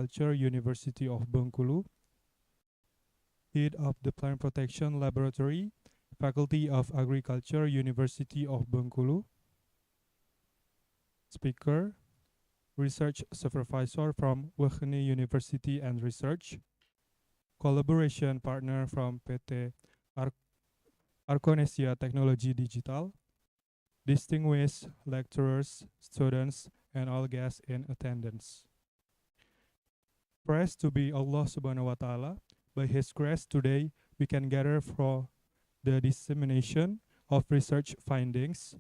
Agriculture, University of Bengkulu, Head of the Plant Protection Laboratory, Faculty of Agriculture, University of Bengkulu. Speaker, Research Supervisor from Wageningen University and Research. Collaboration Partner from PT Arkonesia Technology Digital. Distinguished lecturers, students, and all guests in attendance. Praise to be Allah Subhanahu wa Ta'ala. By His grace today, we can gather for the dissemination of research findings,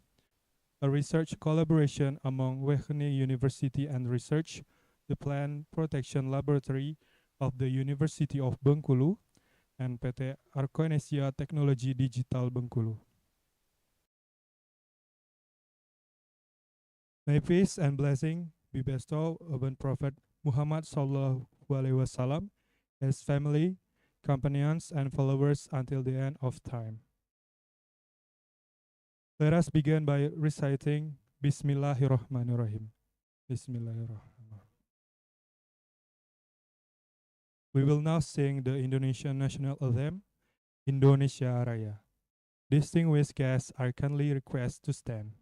a research collaboration among Wageningen University and Research, the Plant Protection Laboratory of the University of Bengkulu, and PT Arkonesia Technology Digital Bengkulu. May peace and blessing be bestowed upon Prophet Muhammad Sallallahu Alaihi Wasallam, his family, companions, and followers until the end of time. Let us begin by reciting Bismillahirrahmanirrahim. Bismillahirrahmanirrahim. We will now sing the Indonesian national anthem, Indonesia Raya. Distinguished guests are kindly requested to stand.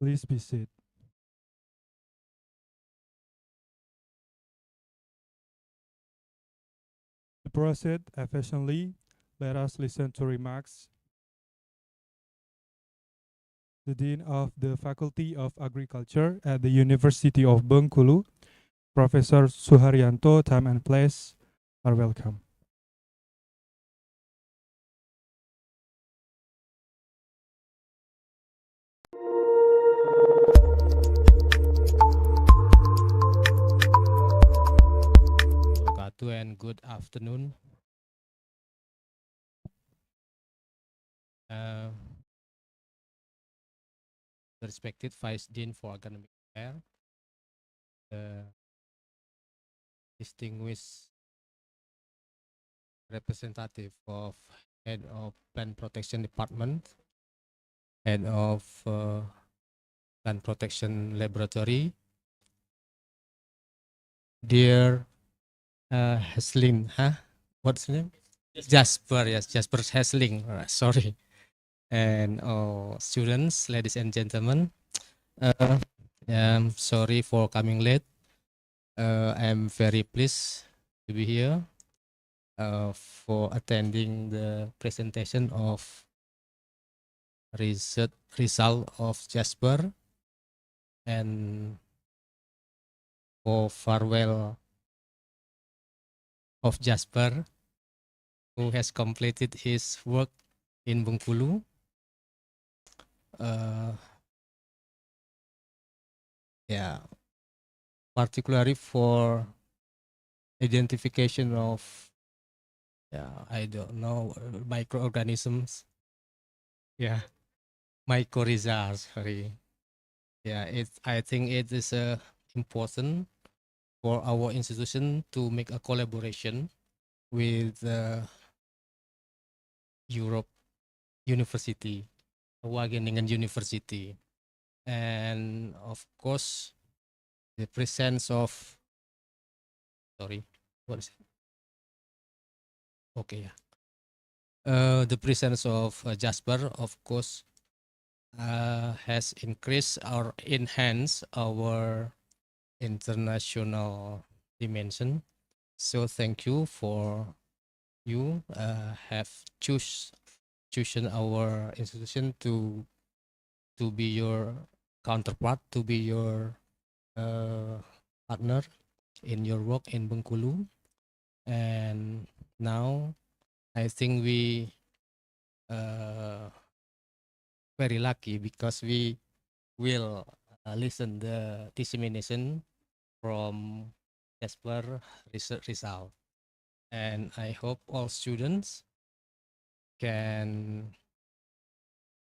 Please be seated. To proceed efficiently, let us listen to remarks. The Dean of the Faculty of Agriculture at the University of Bengkulu, Professor Suharyanto, time and place are welcome. And good afternoon. Uh, the respected Vice Dean for Academic Affairs, the distinguished representative of Head of Plant Protection Department, Head of Plant Protection Laboratory, dear Haslin, what's the name? Jasper, yes, Jasper Hasling, sorry. And students, ladies and gentlemen, I'm sorry for coming late. I'm very pleased to be here for attending the presentation of result of Jasper and for farewell of Jasper, who has completed his work in Bengkulu. Yeah, particularly for identification of I don't know, microorganisms. Yeah, mycorrhizas. Sorry. Yeah, I think it is important for our institution to make a collaboration with Europe University, Wageningen University, and of course the presence of what is it? Okay, yeah. The presence of Jasper, of course, has increased or enhanced our international dimension. So thank you for you have chosen our institution to be your counterpart, to be your partner in your work in Bengkulu. And now I think we very lucky because we will listen the dissemination from Jasper research result. And I hope all students can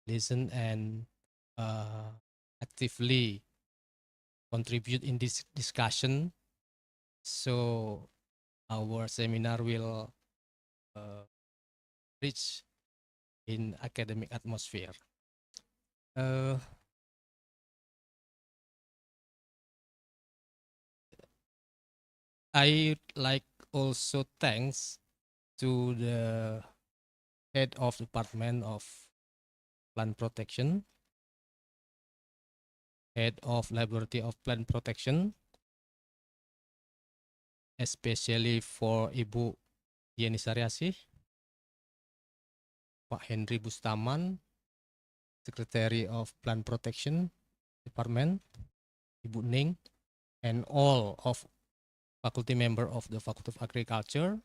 listen and actively contribute in this discussion, so our seminar will reach in academic atmosphere. I like also thanks to the head of department of plant protection, head of laboratory of plant protection, especially for Ibu Yeni Sariasih, Pak Henry Bustaman, Secretary of Plant Protection Department, Ibu Ning, and all of faculty member of the Faculty of Agriculture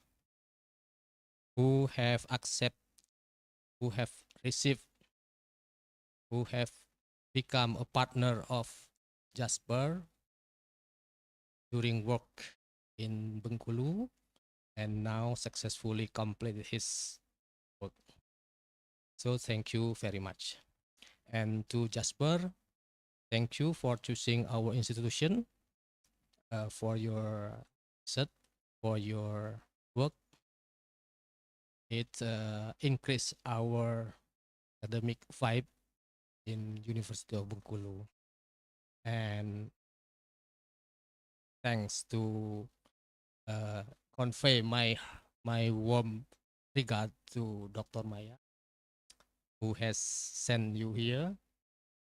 who have who have received, who have become a partner of Jasper during work in Bengkulu and now successfully completed his work. So thank you very much. And to Jasper, thank you for choosing our institution for your set, for your work. It increased our academic vibe in University of Bengkulu. And thanks to convey my warm regard to Dr. Maya, who has sent you here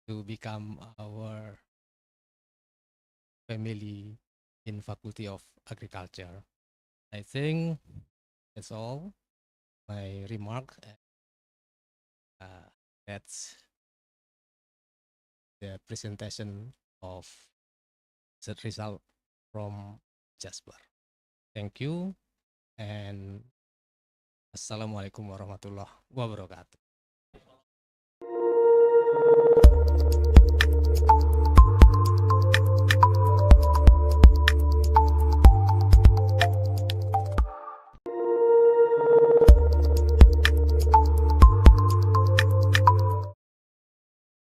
to become our family in Faculty of Agriculture. I think that's all my remark. That's the presentation of the result from Jasper. Thank you and Assalamualaikum warahmatullahi wabarakatuh.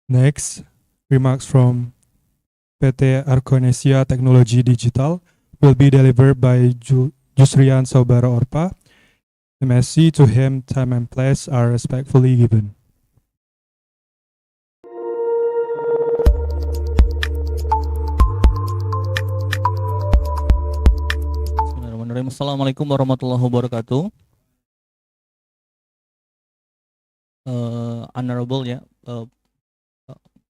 Next, remarks from PT Arkonesia Teknologi Digital will be delivered by Jusrian Saubara Orpa. MSc to him, time and place are respectfully given. Bismillahirrahmanirrahim. Assalamualaikum warahmatullahi wabarakatuh. Honorable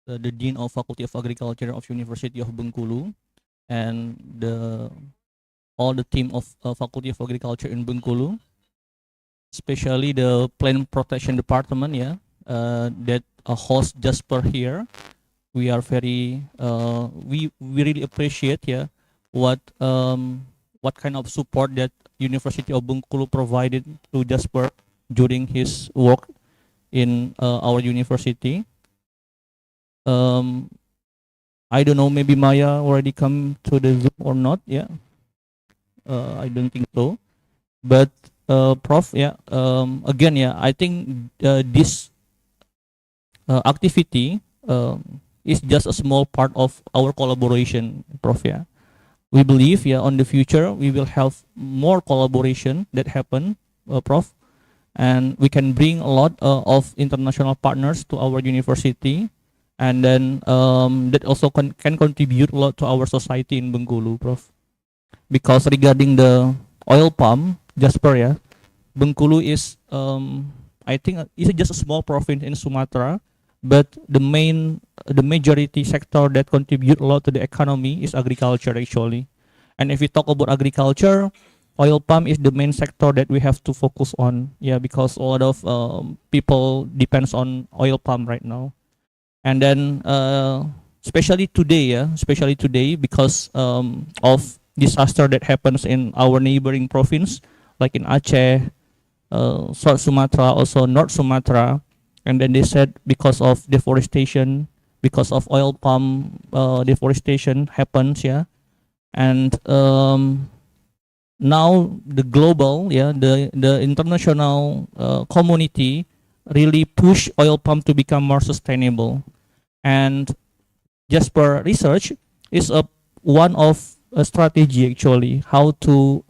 the Dean of Faculty of Agriculture of University of Bengkulu and all the team of Faculty of Agriculture in Bengkulu, especially the Plant Protection Department that hosts Jasper here. We are very we really appreciate what kind of support that University of Bengkulu provided to Jasper during his work in our university. I don't know, maybe Maya already come to the Zoom or not. I don't think so. But Prof, again, I think this activity is just a small part of our collaboration, Prof. We believe on the future we will have more collaboration that happen, Prof, and we can bring a lot of international partners to our university, and then that also can contribute a lot to our society in Bengkulu, Prof. Because regarding the oil palm, Jasper, Bengkulu is I think it's just a small province in Sumatra, but the majority sector that contribute a lot to the economy is agriculture actually. And if we talk about agriculture, oil palm is the main sector that we have to focus on, because a lot of people depends on oil palm right now. And then especially today because of disaster that happens in our neighboring province, like in Aceh, South Sumatra, also North Sumatra, and then they said because of deforestation, because of oil palm deforestation happens, and now the global, the international community really push oil palm to become more sustainable. And Jasper research is one of a strategy actually how to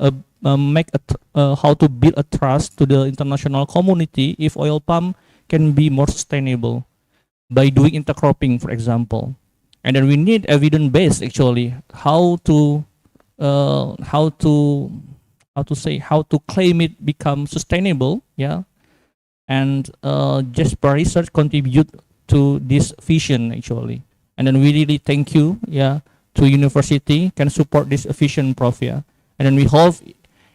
how to build a trust to the international community if oil palm can be more sustainable by doing intercropping, for example. And then we need evidence based actually how to claim it become sustainable, and Jasper research contribute to this vision actually. And then we really thank you to university can support this vision, Prof. And then we hope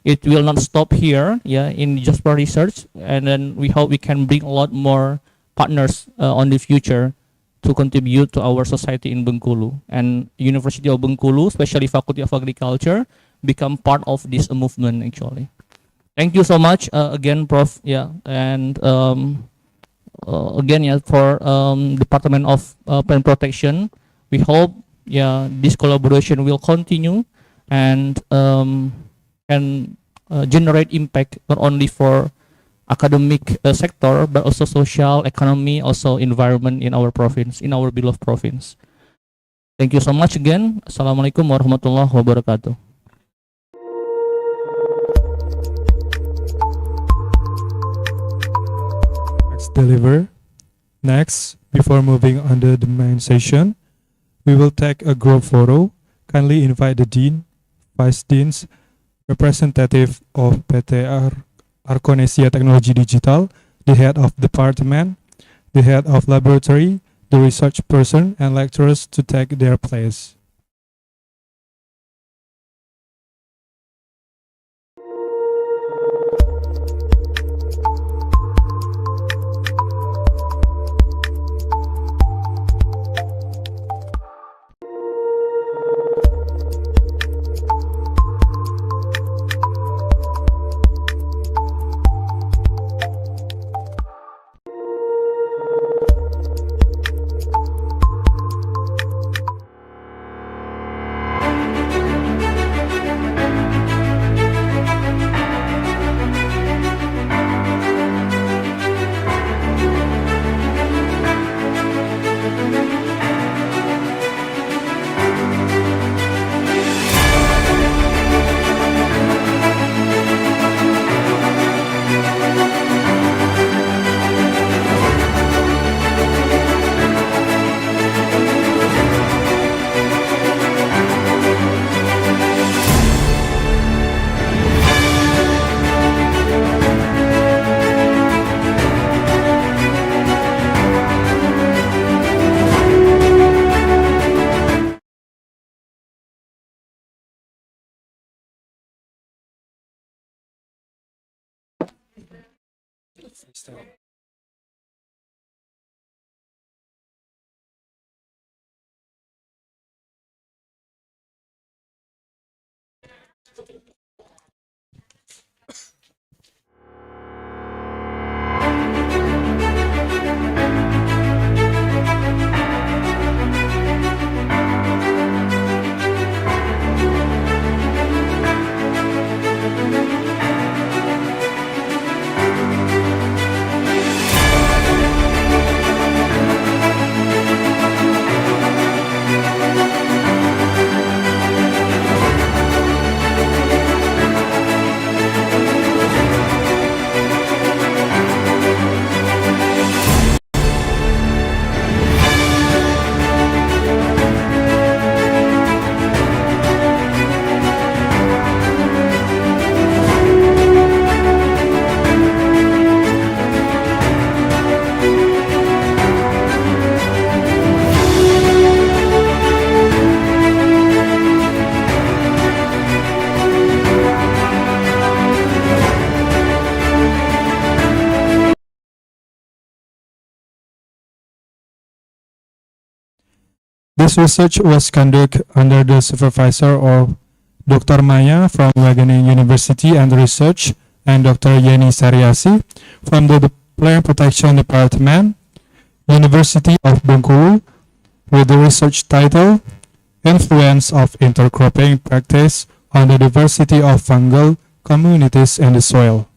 it will not stop here in Jasper research, and then we hope we can bring a lot more partners on the future to contribute to our society in Bengkulu, and University of Bengkulu, especially Faculty of Agriculture, become part of this movement actually. Thank you so much again, Prof. And again, for Department of Plant Protection, we hope this collaboration will continue and can generate impact not only for academic sector but also social, economy, also environment in our province, in our beloved province. Thank you so much again. Assalamualaikum warahmatullahi wabarakatuh. Deliver. Next, before moving on to the main session, we will take a group photo. Kindly invite the Dean, Vice Deans, representative of PT Arkonesia Teknologi Digital, the head of department, the head of laboratory, the research person and lecturers to take their place. This research was conducted under the supervisor of Dr. Maya from Wageningen University and Research and Dr. Yeni Sariasi from the Plant Protection Department, University of Bengkulu, with the research title Influence of Intercropping Practice on the Diversity of Fungal Communities in the Soil.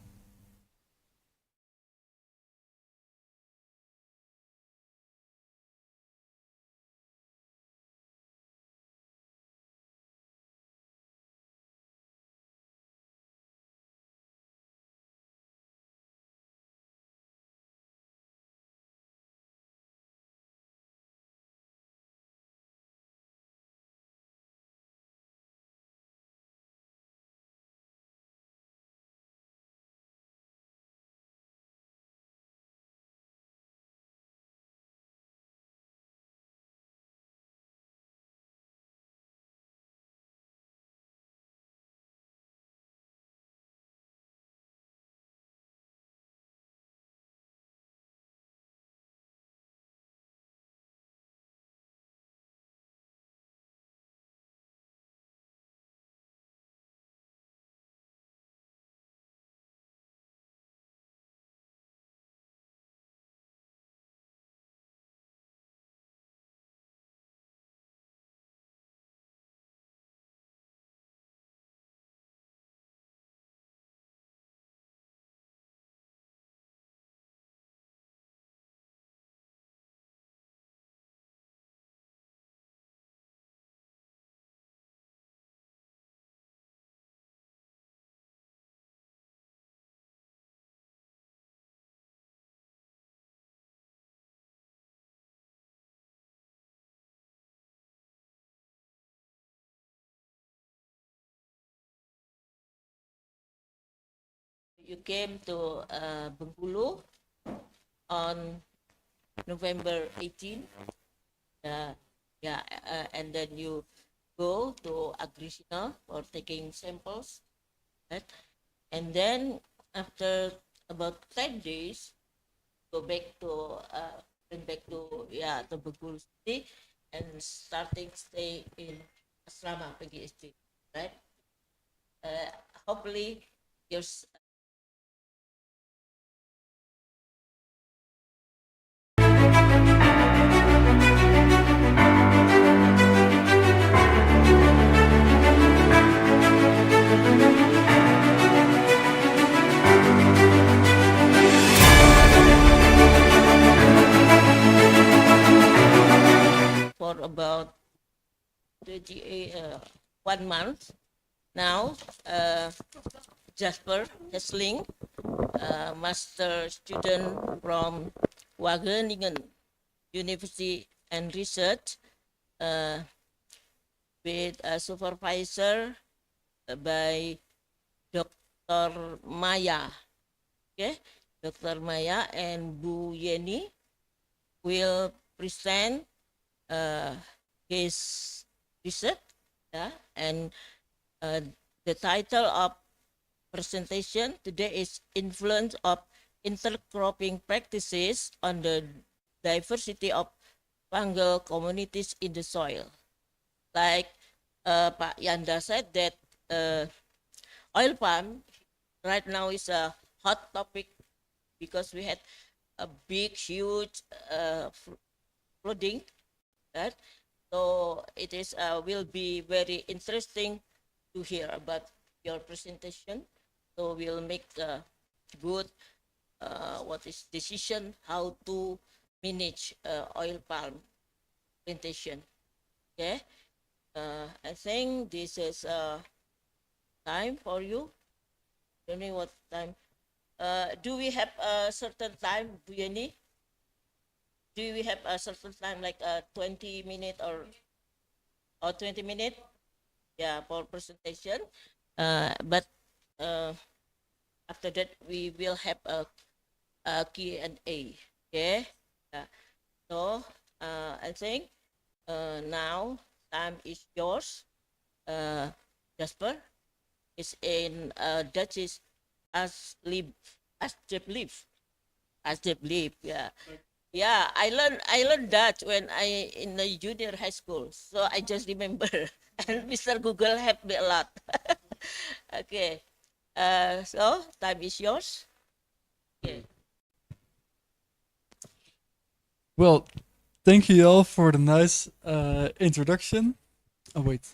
You came to Bengkulu on November 18. Yeah, and then you go to agricultural for taking samples, right? And then after about 10 days, go back to went back to the Bengkulu city and starting stay in asrama PGSD, right? Uh, Hopefully your for about 1 month now. Jasper Hesling, master student from Wageningen University and Research, uh, with a supervisor by Dr. Maya. Okay, Dr. Maya and Bu Yeni will present his research. Yeah, and the title of presentation today is Influence of Intercropping Practices on the Diversity of Fungal Communities in the Soil. Like Pak Yanda said that oil palm right now is a hot topic because we had a big, huge flooding, right? So it is will be very interesting to hear about your presentation. So we'll make a good what is decision how to manage oil palm plantation. Okay, I think this is time for you. Tell me what time. Do we have a certain time, Buyani? Do we have a certain time, like 20 minute or 20 minute? Yeah, for presentation. But uh, after that we will have a Q&A. Okay. Yeah. So I think now time is yours. Jasper is in Dutch is as live as the live. Yeah. Yeah, I learned Dutch when I in the junior high school. So I just remember, and Mr. Google helped me a lot. Okay, so time is yours. Okay. Well, thank you all for the nice introduction. Oh, wait.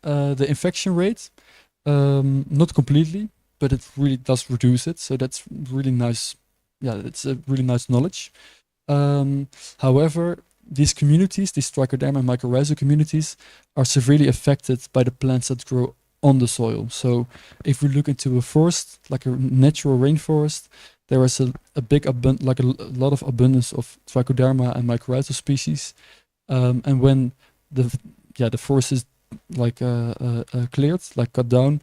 the infection rate, not completely, but it really does reduce it. So that's really nice. Yeah, it's a really nice knowledge. However, these communities, these trichoderma and mycorrhizal communities, are severely affected by the plants that grow on the soil. So if we look into a forest, like a natural rainforest, there is a big like a lot of abundance of trichoderma and mycorrhizal species. And when the forest is like cleared, like cut down,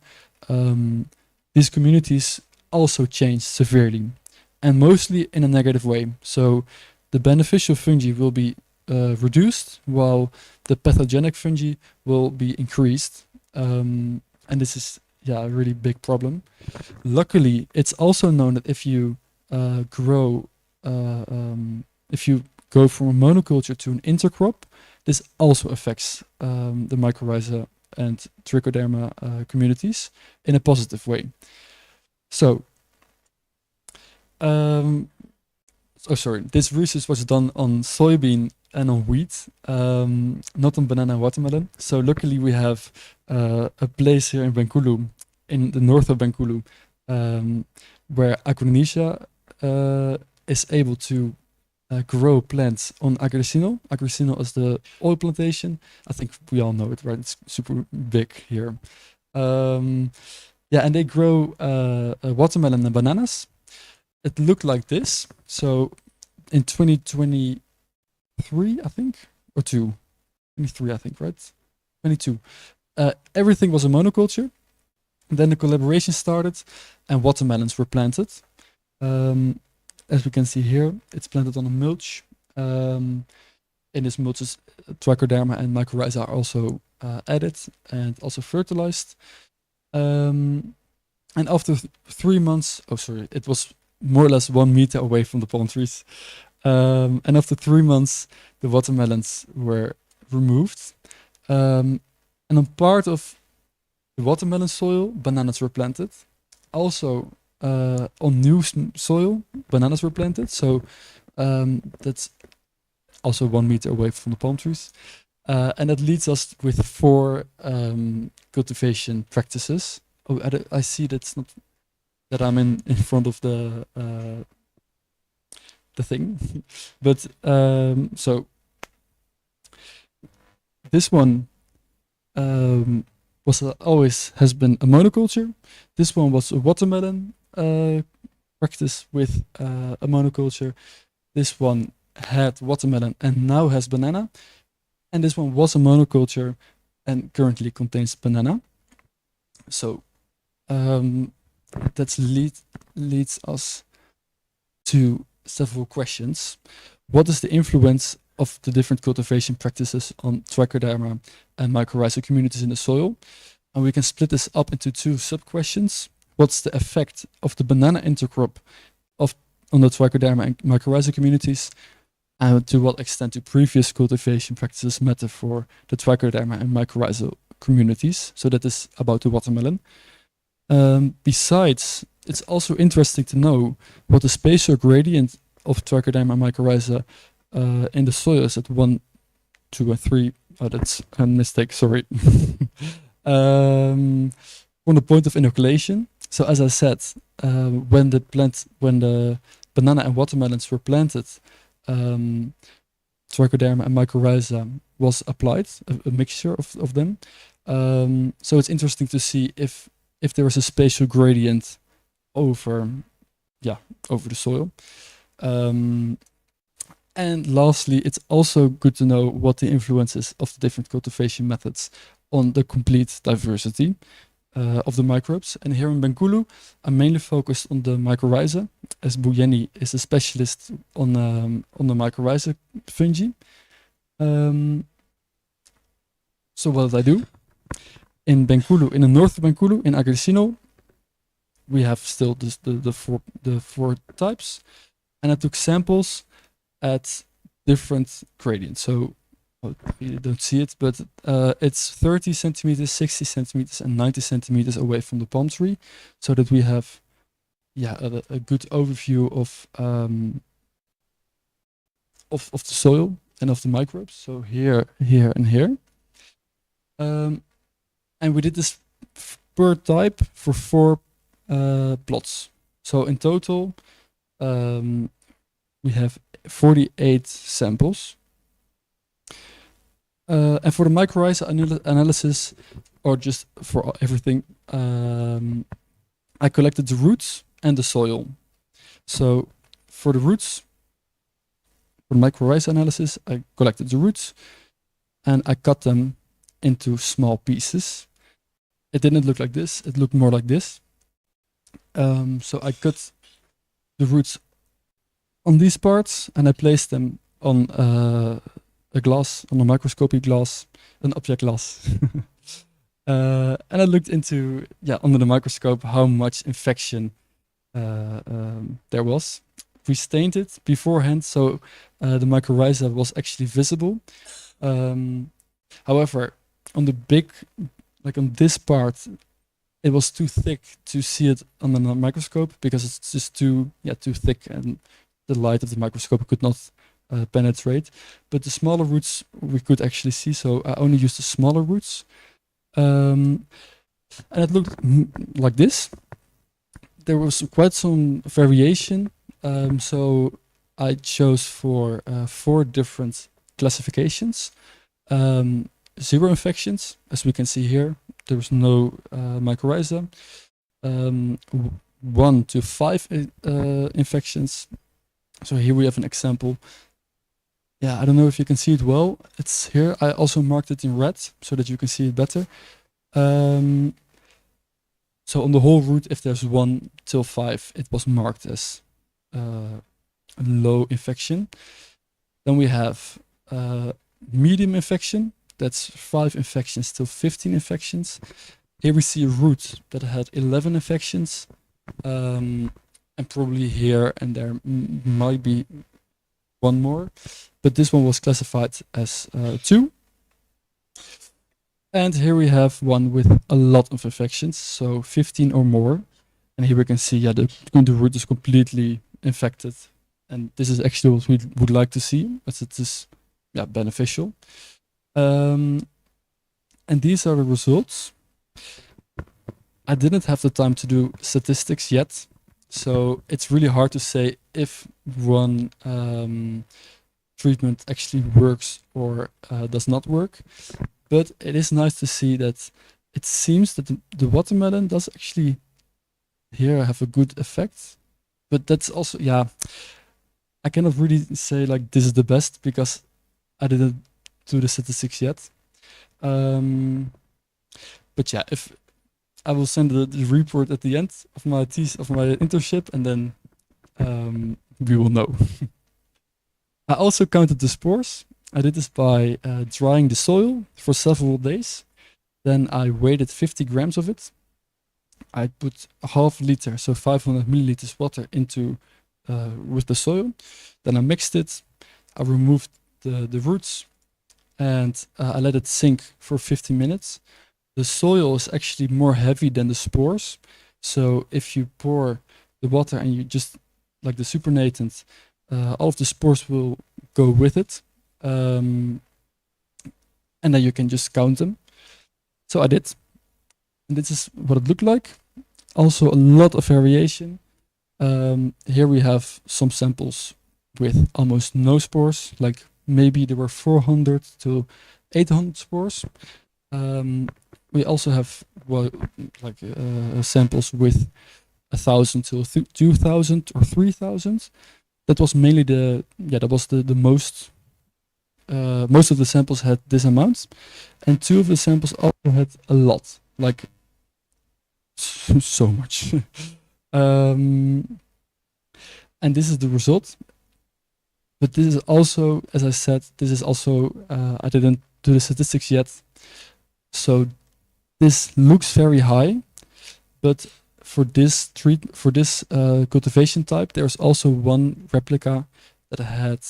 these communities also change severely, and mostly in a negative way. So the beneficial fungi will be reduced, while the pathogenic fungi will be increased. And this is a really big problem. Luckily, it's also known that if you if you go from a monoculture to an intercrop, this also affects the mycorrhiza and trichoderma communities in a positive way. So, this research was done on soybean and on wheat, not on banana and watermelon. So luckily we have a place here in Bengkulu, in the north of Bengkulu, where Agronesia is able to grow plants on agricino. Agricino is the oil plantation. I think we all know it, right? It's super big here. And they grow watermelon and bananas. It looked like this. So in 2023, I think, or 23, I think, right? 22. Everything was a monoculture. Then the collaboration started and watermelons were planted. As we can see here, it's planted on a mulch. In this mulch, trichoderma and mycorrhiza are also added and also fertilized. And after 3 months, it was more or less 1 meter away from the palm trees. And after 3 months, the watermelons were removed. And on part of the watermelon soil, bananas were planted. Also, on new soil, bananas were planted. So that's also 1 meter away from the palm trees. And that leads us with 4 cultivation practices. Oh, I see that's not that I'm in front of the thing, but so this one always has been a monoculture. This one was a watermelon practice with a monoculture. This one had watermelon and now has banana, and this one was a monoculture and currently contains banana. So that leads us to several questions. What is the influence of the different cultivation practices on trichoderma and mycorrhizal communities in the soil? And we can split this up into 2 sub-questions. What's the effect of the banana intercrop on the trichoderma and mycorrhizal communities? And to what extent do previous cultivation practices matter for the trichoderma and mycorrhizal communities? So that is about the watermelon. Besides, it's also interesting to know what the spatial gradient of trichoderma and mycorrhiza in the soil is at 1, 2, and 3. Oh, that's a mistake, sorry. From the point of inoculation. So as I said, when the banana and watermelons were planted, trichoderma and mycorrhiza was applied, a mixture of them. So it's interesting to see if there is a spatial gradient over the soil. And lastly, it's also good to know what the influences of the different cultivation methods on the complete diversity of the microbes. And here in Bengkulu, I'm mainly focused on the mycorrhiza, as Buyeni is a specialist on the mycorrhiza fungi. So what did I do? In Bengkulu, in the north of Bengkulu, in Agricino, we have still the 4 types, and I took samples at different gradients. So you don't see it, but it's 30 centimeters, 60 centimeters, and 90 centimeters away from the palm tree, so that we have a good overview of the soil and of the microbes. So here, and here. And we did this per type for 4 plots. So in total, we have 48 samples. And for the mycorrhiza analysis, or just for everything, I collected the roots and the soil. So for the roots, for mycorrhiza analysis, I collected the roots and I cut them into small pieces. It didn't look like this, it looked more like this. So I cut the roots on these parts and I placed them on a glass, on a microscopy glass, an object glass. And I looked into, under the microscope, how much infection there was. We stained it beforehand, so the mycorrhiza was actually visible. However, on the big, like on this part, it was too thick to see it on the microscope because it's just too thick and the light of the microscope could not penetrate. But the smaller roots we could actually see, so I only used the smaller roots. And it looked like this. There was quite some variation, so I chose for 4 different classifications. 0 infections, as we can see here. There was no mycorrhiza. 1 to 5 infections. So here we have an example. I don't know if you can see it well. It's here. I also marked it in red so that you can see it better. So on the whole route, if there's 1 till 5, it was marked as low infection. Then we have medium infection. That's 5 infections till 15 infections. Here we see a root that had 11 infections. And probably here and there might be 1 more. But this one was classified as 2. And here we have one with a lot of infections, so 15 or more. And here we can see, the root is completely infected. And this is actually what we would like to see, as it is beneficial. And these are the results. I didn't have the time to do statistics yet, so it's really hard to say if one treatment actually works or does not work. But it is nice to see that it seems that the watermelon does actually here have a good effect. But that's also, I cannot really say like this is the best because I didn't do the statistics yet. But if I will send the report at the end of my internship, and then we will know. I also counted the spores. I did this by drying the soil for several days. Then I weighted 50 grams of it. I put a half liter, so 500 milliliters water into with the soil. Then I mixed it. I removed the roots and I let it sink for 15 minutes. The soil is actually more heavy than the spores. So if you pour the water and you just, like the supernatant, all of the spores will go with it. And then you can just count them. So I did. And this is what it looked like. Also a lot of variation. Here we have some samples with almost no spores, like maybe there were 400 to 800 spores. We also have samples with 1,000 to 2,000 or 3,000. That was mainly the most. Most of the samples had this amount, and 2 of the samples also had a lot, like so much. And this is the result. But this is also, as I said, I didn't do the statistics yet. So this looks very high, but for this cultivation type, there's also one replica that had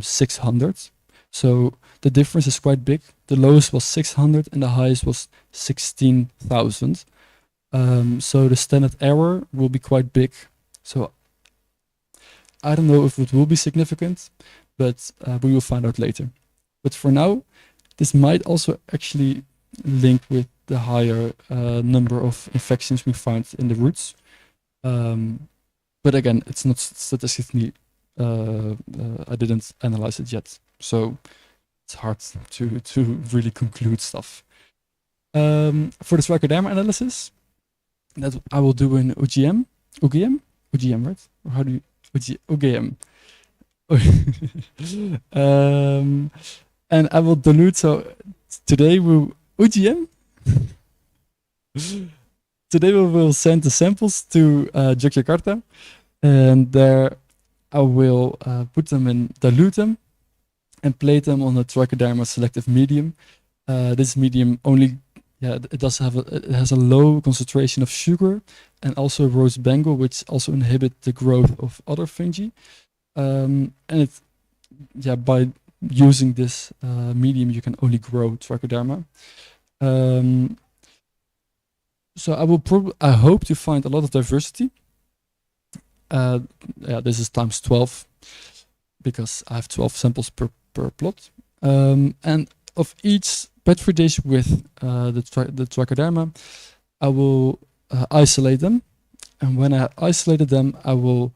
600. So the difference is quite big. The lowest was 600 and the highest was 16,000. So the standard error will be quite big. So I don't know if it will be significant, but we will find out later. But for now, this might also actually link with the higher number of infections we find in the roots. But again, it's not statistically. I didn't analyze it yet, so it's hard to really conclude stuff. For the trichoderma analysis, that I will do in UGM, right? Or how do you UGM? And I will dilute. So today we UGM. Today we will send the samples to Yogyakarta, and there I will put them in, dilute them, and plate them on a trichoderma selective medium. This medium only, it has a low concentration of sugar and also rose bengal, which also inhibit the growth of other fungi. And by using this medium, you can only grow trichoderma. So I hope to find a lot of diversity. This is times 12 because I have 12 samples per plot. And of each petri dish with the trichoderma, I will isolate them. And when I isolated them, I will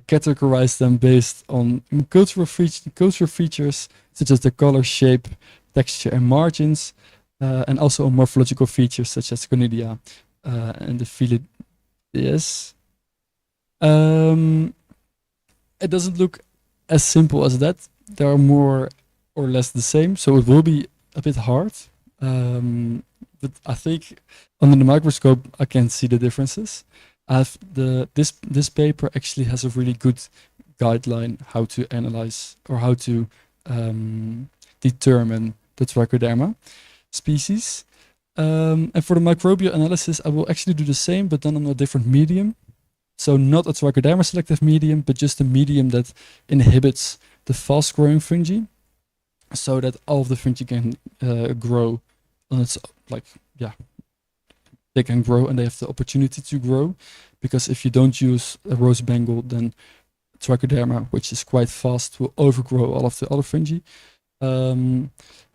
categorize them based on cultural features such as the color, shape, texture, and margins, and also on morphological features such as conidia and the phyllides. It doesn't look as simple as that. They are more or less the same, so it will be a bit hard. But I think under the microscope I can see the differences. This paper actually has a really good guideline how to analyze or how to determine the trichoderma species. And for the microbial analysis, I will actually do the same, but then on a different medium. So not a trichoderma selective medium, but just a medium that inhibits the fast-growing fungi, so that all of the fungi can grow on its they can grow and they have the opportunity to grow. Because if you don't use a rose bengal, then trichoderma, which is quite fast, will overgrow all of the other fungi. And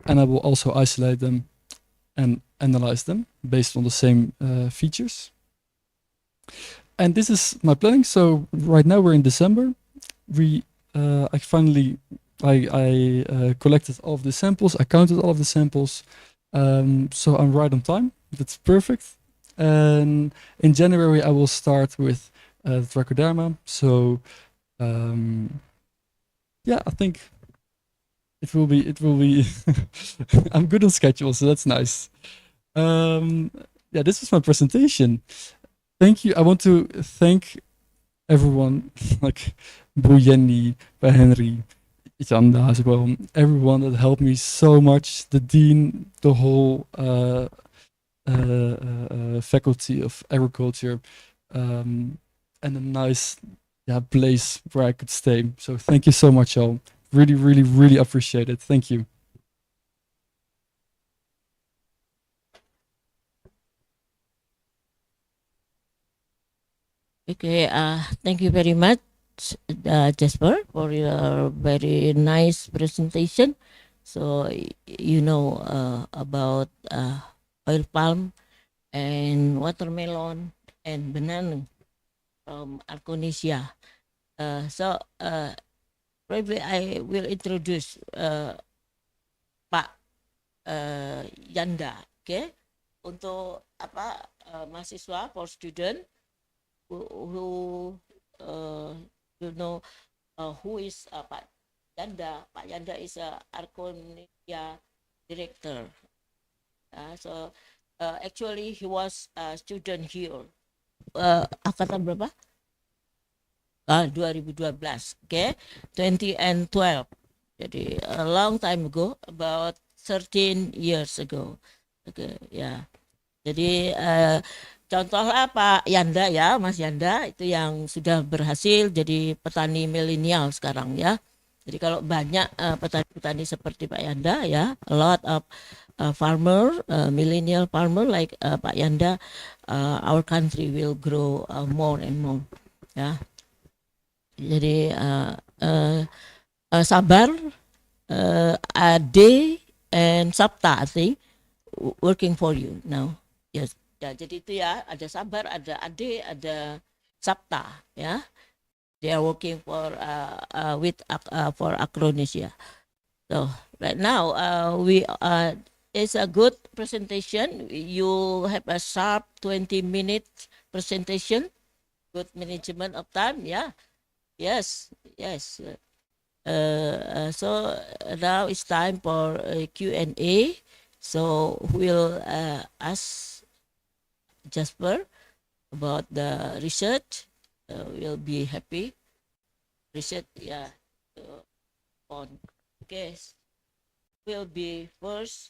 I will also isolate them and analyze them based on the same features. And this is my planning. So right now we're in December. I finally collected all of the samples. I counted all of the samples. So I'm right on time. That's perfect. And in January I will start with the trichoderma. So I think it will be I'm good on schedule, so that's nice. This was my presentation. Thank you. I want to thank everyone, like Bouyeni, Henry, Janda as well, everyone that helped me so much, the dean, the whole faculty of agriculture, and a nice place where I could stay. So thank you so much, all. Really, really, really appreciate it. Thank you. Okay, thank you very much, Jasper, for your very nice presentation. So you know about oil palm and watermelon and banana from Arconesia. So probably I will introduce Pak Yanda, okay? Untuk mahasiswa for student who who is Pak Yanda. Pak Yanda is a Arconesia director. So actually he was a student here. Angkatan berapa? 2012, okay, 20 and 12. Jadi a long time ago, about 13 years ago. Okay, ya. Jadi contohlah Pak Yanda ya, Mas Yanda itu yang sudah berhasil jadi petani milenial sekarang ya. Jadi kalau banyak petani-petani seperti Pak Yanda ya, a lot of farmer, millennial farmer like Pak Yanda, our country will grow more and more. Ya, jadi Sabar, Ade, and Sabta, I think, working for you now. Yes. Ya, jadi itu ya, ada Sabar, ada Ade, ada Sabta, ya. They are working for for Acronesia. So right now, it's a good presentation. You have a sharp 20-minute presentation. Good management of time. Yeah. Yes. Yes. So now it's time for Q&A. So we'll ask Jasper about the research. We'll be happy. Research, yeah. On. Okay. Will be first.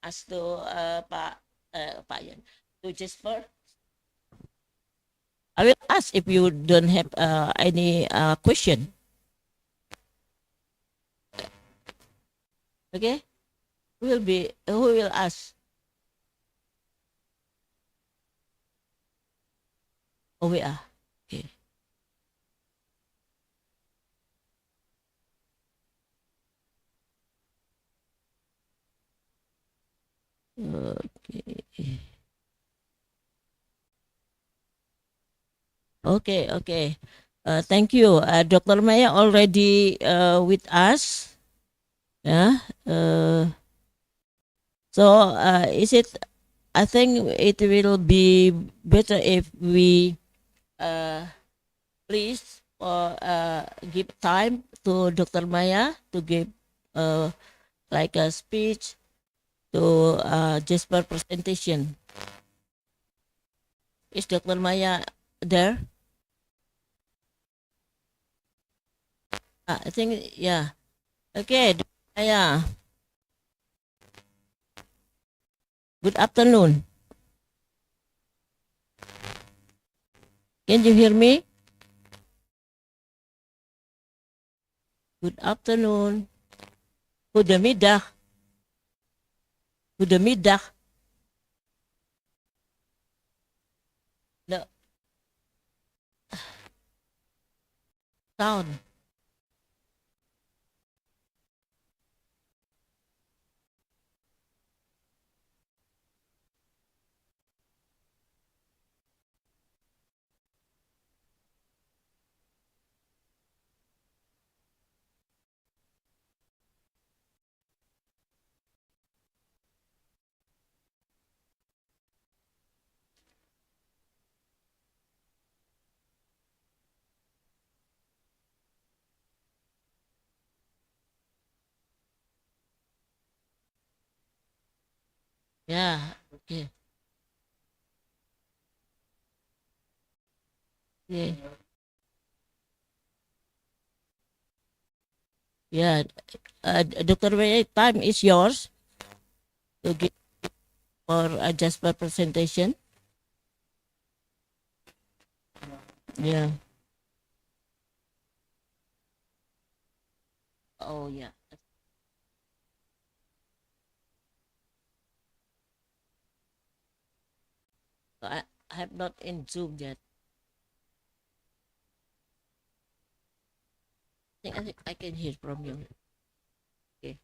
As to Pak Yan, to Jasper. I will ask if you don't have any question. Okay, who will ask? Oh, we are. Okay. Okay. Okay. Thank you. Dr. Maya already with us. Yeah. So is it? I think it will be better if we please give time to Dr. Maya to give like a speech to Jasper presentation. Is Dr. Maya there? I think, yeah. Okay, Dr. Maya. Good afternoon. Can you hear me? Good afternoon. Goedemiddag. Goedemiddag. No. Sound. Yeah, okay. Yeah. Yeah. Dr. Maya, time is yours to give for Jasper presentation. Yeah. Oh, yeah. I have not in Zoom yet. I think I can hear from you. Okay.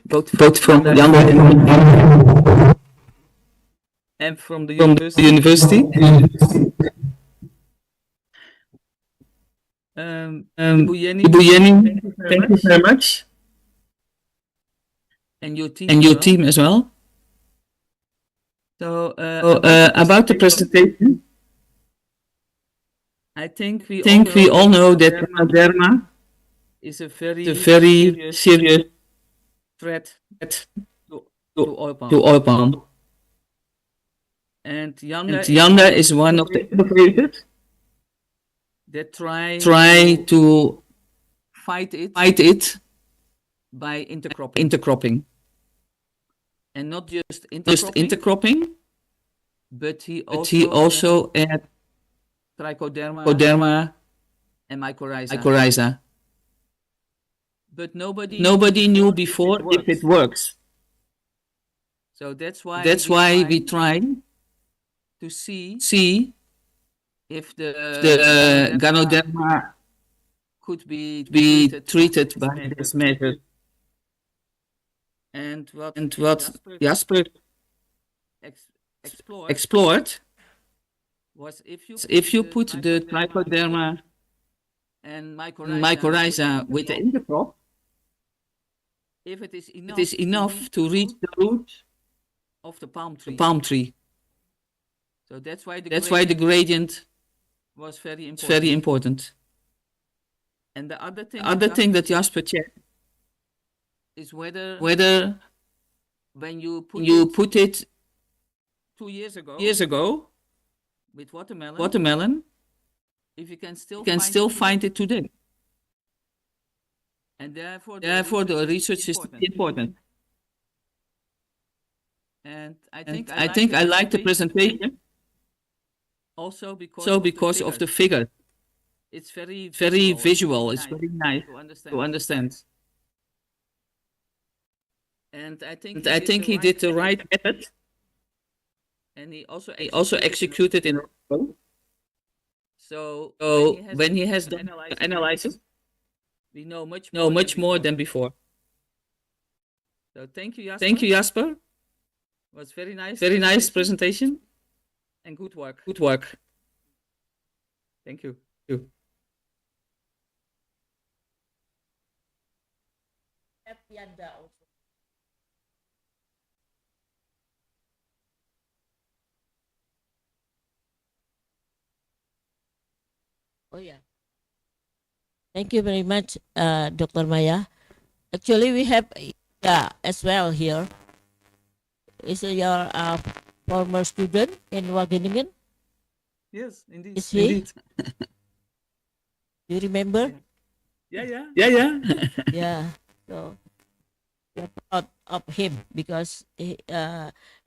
both from Yanga and from the university. Ibu Yeni, thank you very much. and your team as well. So about the presentation, I think we all know that Derma is a very serious threat to oil palm. And Yanda is one of the innovators that try to fight it by intercropping. And not just intercropping, but he also add trichoderma and mycorrhiza. But nobody knew before if it works. So that's why we try to see if the Ganoderma could be treated by this method. And what Jasper explored was if you put the trichoderma and mycorrhiza with the intercrop, if it is enough to reach the root of the palm tree. So that's why the gradient was very important. And the other thing that Jasper checked is whether when you put it 2 years ago with watermelon, if you can still find it today. And therefore the research is important. And I think I like the presentation also because of the figure. It's very visual. It's very nice to understand. And I think he did the right method, and he also executed in a row. So when he has done the analysis, we know much more than before. So thank you, Jasper. It was very nice presentation, and good work. Thank you. Yanda also. Oh yeah. Thank you very much, Dr. Maya. Actually, we have as well here. Is your former student in Wageningen? Yes, indeed. Is he? You remember? Yeah. Yeah. So we're proud of him because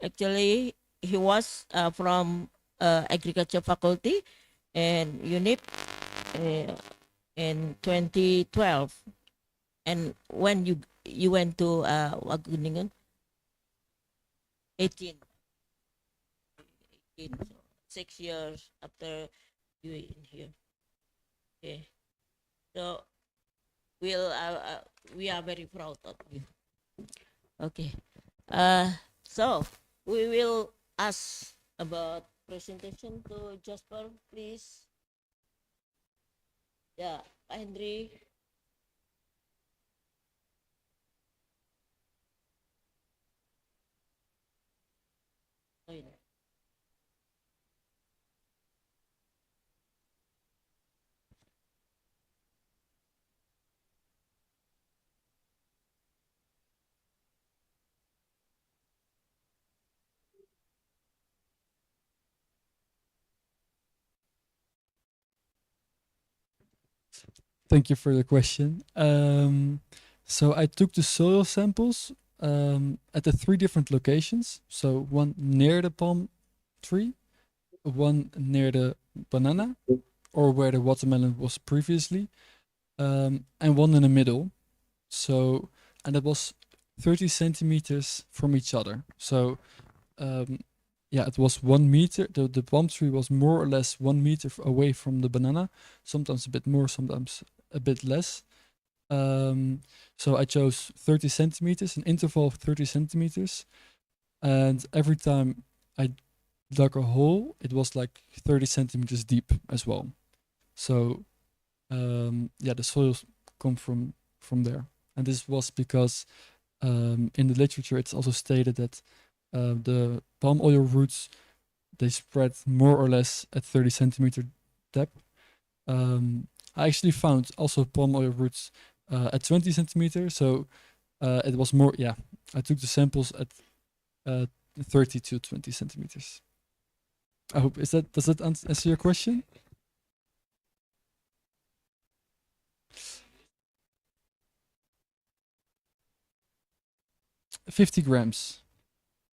actually he was from agriculture faculty and Unib in 2012. And when you went to Wageningen, 18, so 6 years after you in here. Okay. So we are very proud of you. Okay. So we will ask about presentation to Jasper, please. Yeah, Henry. Oh, yeah. Thank you for the question. So I took the soil samples at the 3 different locations. So one near the palm tree, one near the banana, or where the watermelon was previously, and one in the middle. So, and it was 30 centimeters from each other. So, yeah, it was 1 meter. The palm tree was more or less 1 meter away from the banana, sometimes a bit more, sometimes a bit less. So I chose 30 centimeters, an interval of 30 centimeters. And every time I dug a hole, it was like 30 centimeters deep as well. So, yeah, the soils come from there. And this was because In the literature, it's also stated that the palm oil roots, they spread more or less at 30 centimeter depth. I actually found also palm oil roots at 20 centimeters, so it was more. Yeah, I took the samples at 30 to 20 centimeters. I hope does that answer your question? $50 grams,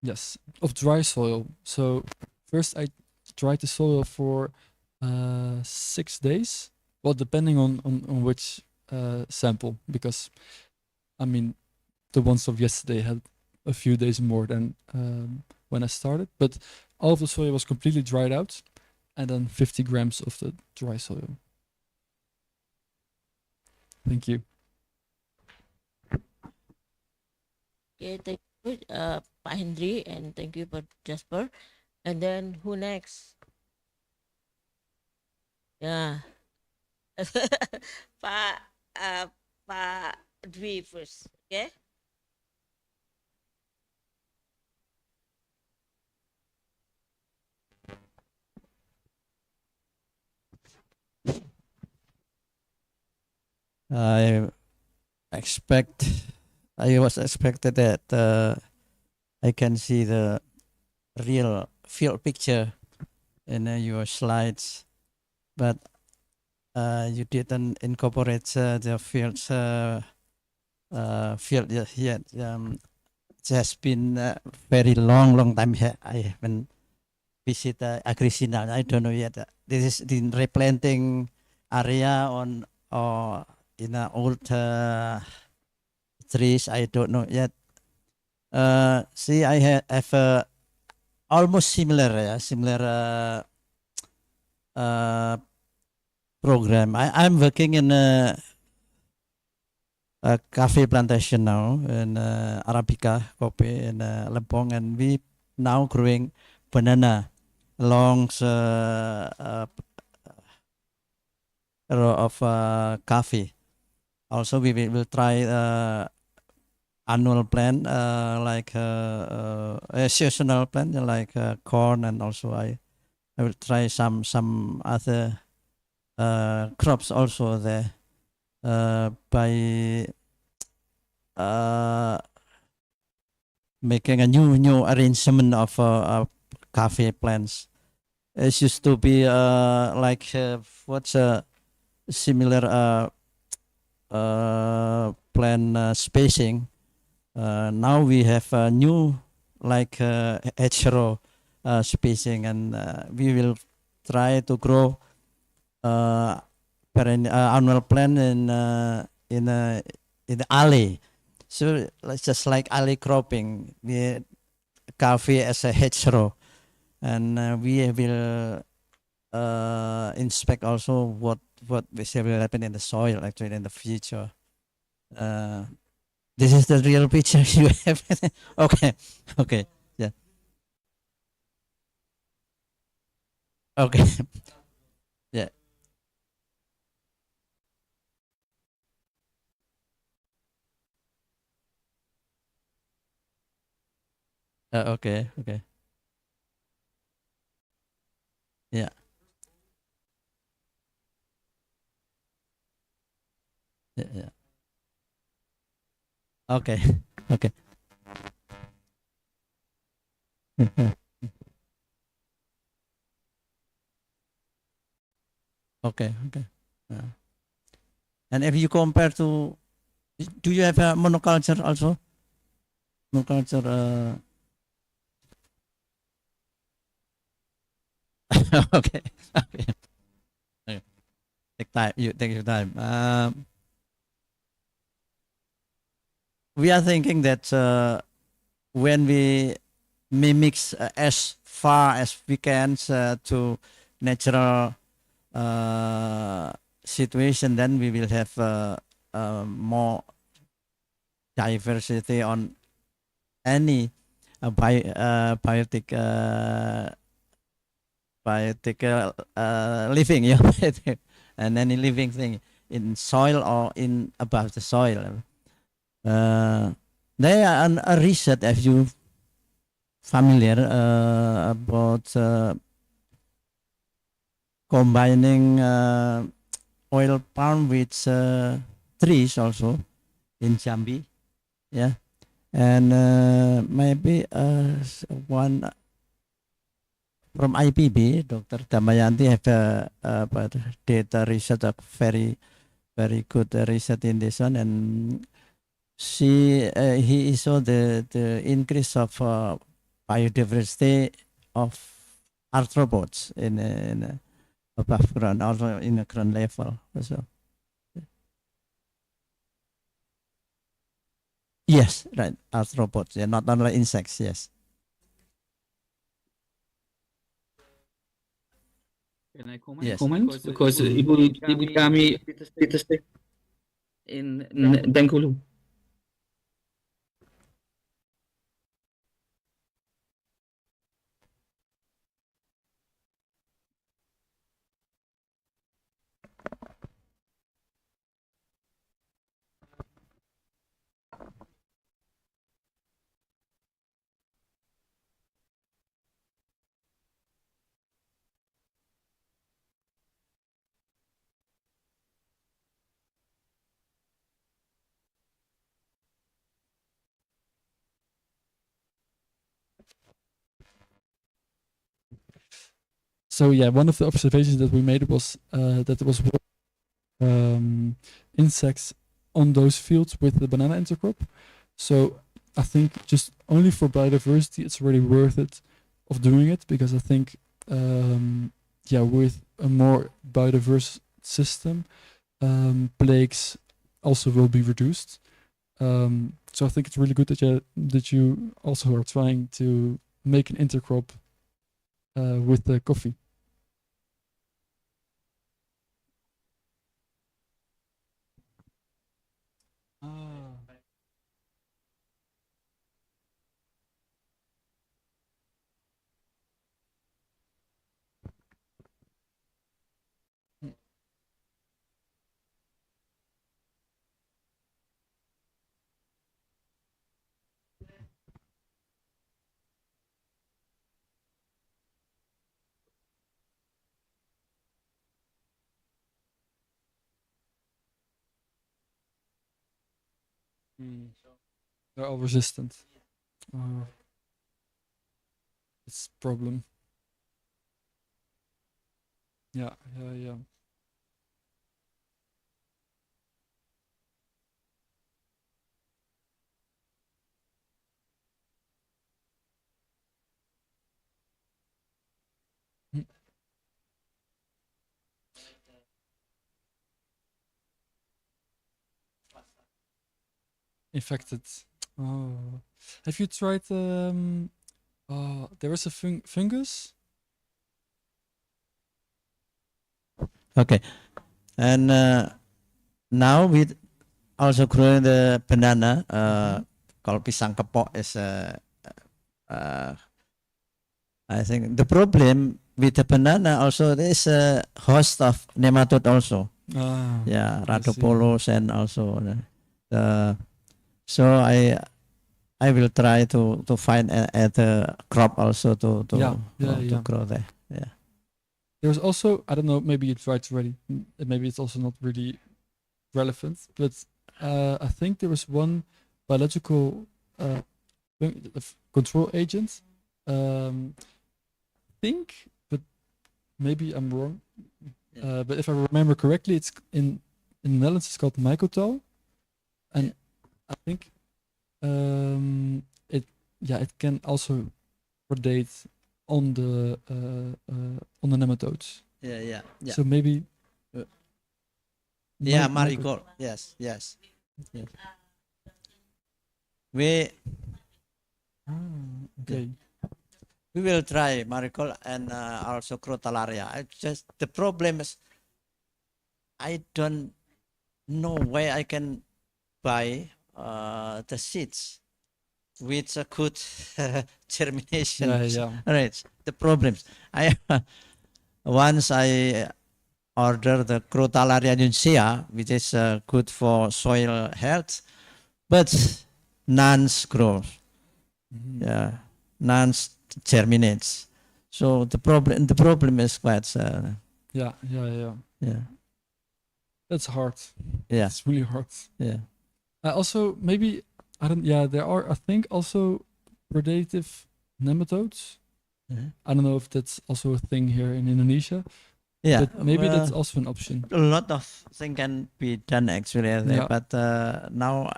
yes, of dry soil. So first I dried the soil for 6 days. Well, depending on which sample, because I mean the ones of yesterday had a few days more than when I started, but all of the soil was completely dried out, and then 50 grams of the dry soil. Thank you. Okay, thank you, Pak Hendry, and thank you, Pak Jasper. And then who next? Yeah. Pak Dwi first, okay? I I was expected that I can see the real field picture in your slides, but you didn't incorporate the field yet. It has been very long time here. I haven't visited Agrisina. I don't know yet. This is the replanting area on or in old trees. I don't know yet. See, I have almost similar program. I'm working in a coffee plantation now in Arabica coffee in Lempong, and we now growing banana along row of coffee. Also, we will try annual plant like a seasonal plant like corn, and also I will try some other crops also there by making a new arrangement of coffee plants. It used to be like what's a similar plant spacing. Now we have a new like hedgerow spacing, and we will try to grow annual plant in the alley. So it's just like alley cropping. We coffee as a hedgerow, and we will inspect also what will happen in the soil actually in the future. This is the real picture you have. Okay, yeah. Okay, yeah. Okay. Yeah. Yeah. Okay. Okay. Okay. Yeah. And if you compare to, do you have a monoculture also? Monoculture. Okay. Take time. You take your time. We are thinking that when we mimics as far as we can to natural situation, then we will have more diversity on any biotic living, yeah, and any living thing in soil or in above the soil. They are a research, if you familiar about combining oil palm with trees also in Jambi, yeah, and maybe one from IPB, Dr. Damayanti have data research, a very good research in this one, and he saw the increase of biodiversity of arthropods in above ground, also in the ground level. So yes, right, arthropods, yeah, not only insects. Yes. Can I Yes. comment? Because Ibu kami in Bengkulu. So yeah, one of the observations that we made was that there was insects on those fields with the banana intercrop. So I think just only for biodiversity, it's really worth it of doing it, because I think yeah, with a more biodiverse system, plagues also will be reduced. So I think it's really good that you also are trying to make an intercrop with the coffee. They're all resistant. It's a problem. Yeah. Infected. Oh, have you tried? There is a fungus. Okay, and now we also growing the banana. Called pisang kepok is I think the problem with the banana also there is a host of nematode also. Yeah, rhadopolos and also so I will try to find a crop also to grow there. Yeah. There's also, I don't know, maybe it's right already. Maybe it's also not really relevant, but I think there was one biological control agent. But maybe I'm wrong. But if I remember correctly, it's in the Netherlands. It's called mycotal, and I think it can also predate on the nematodes. Yeah. So maybe. Marigold. Yes. We. Okay. We will try marigold and also crotalaria. Just the problem is I don't know where I can buy the seeds with a good germination rates. The problems once I order the crotalaria nuncea, which is good for soil health, but none grows. Mhm. Yeah, none germinates. So the problem is quite Yeah. yeah. That's hard. Yeah. It's really hard. Yeah. Also, maybe I don't. Yeah, there are. I think also predative nematodes. Yeah. I don't know if that's also a thing here in Indonesia. Yeah, But maybe that's well, also an option. a lot of things can be done actually, I think, Yeah. but now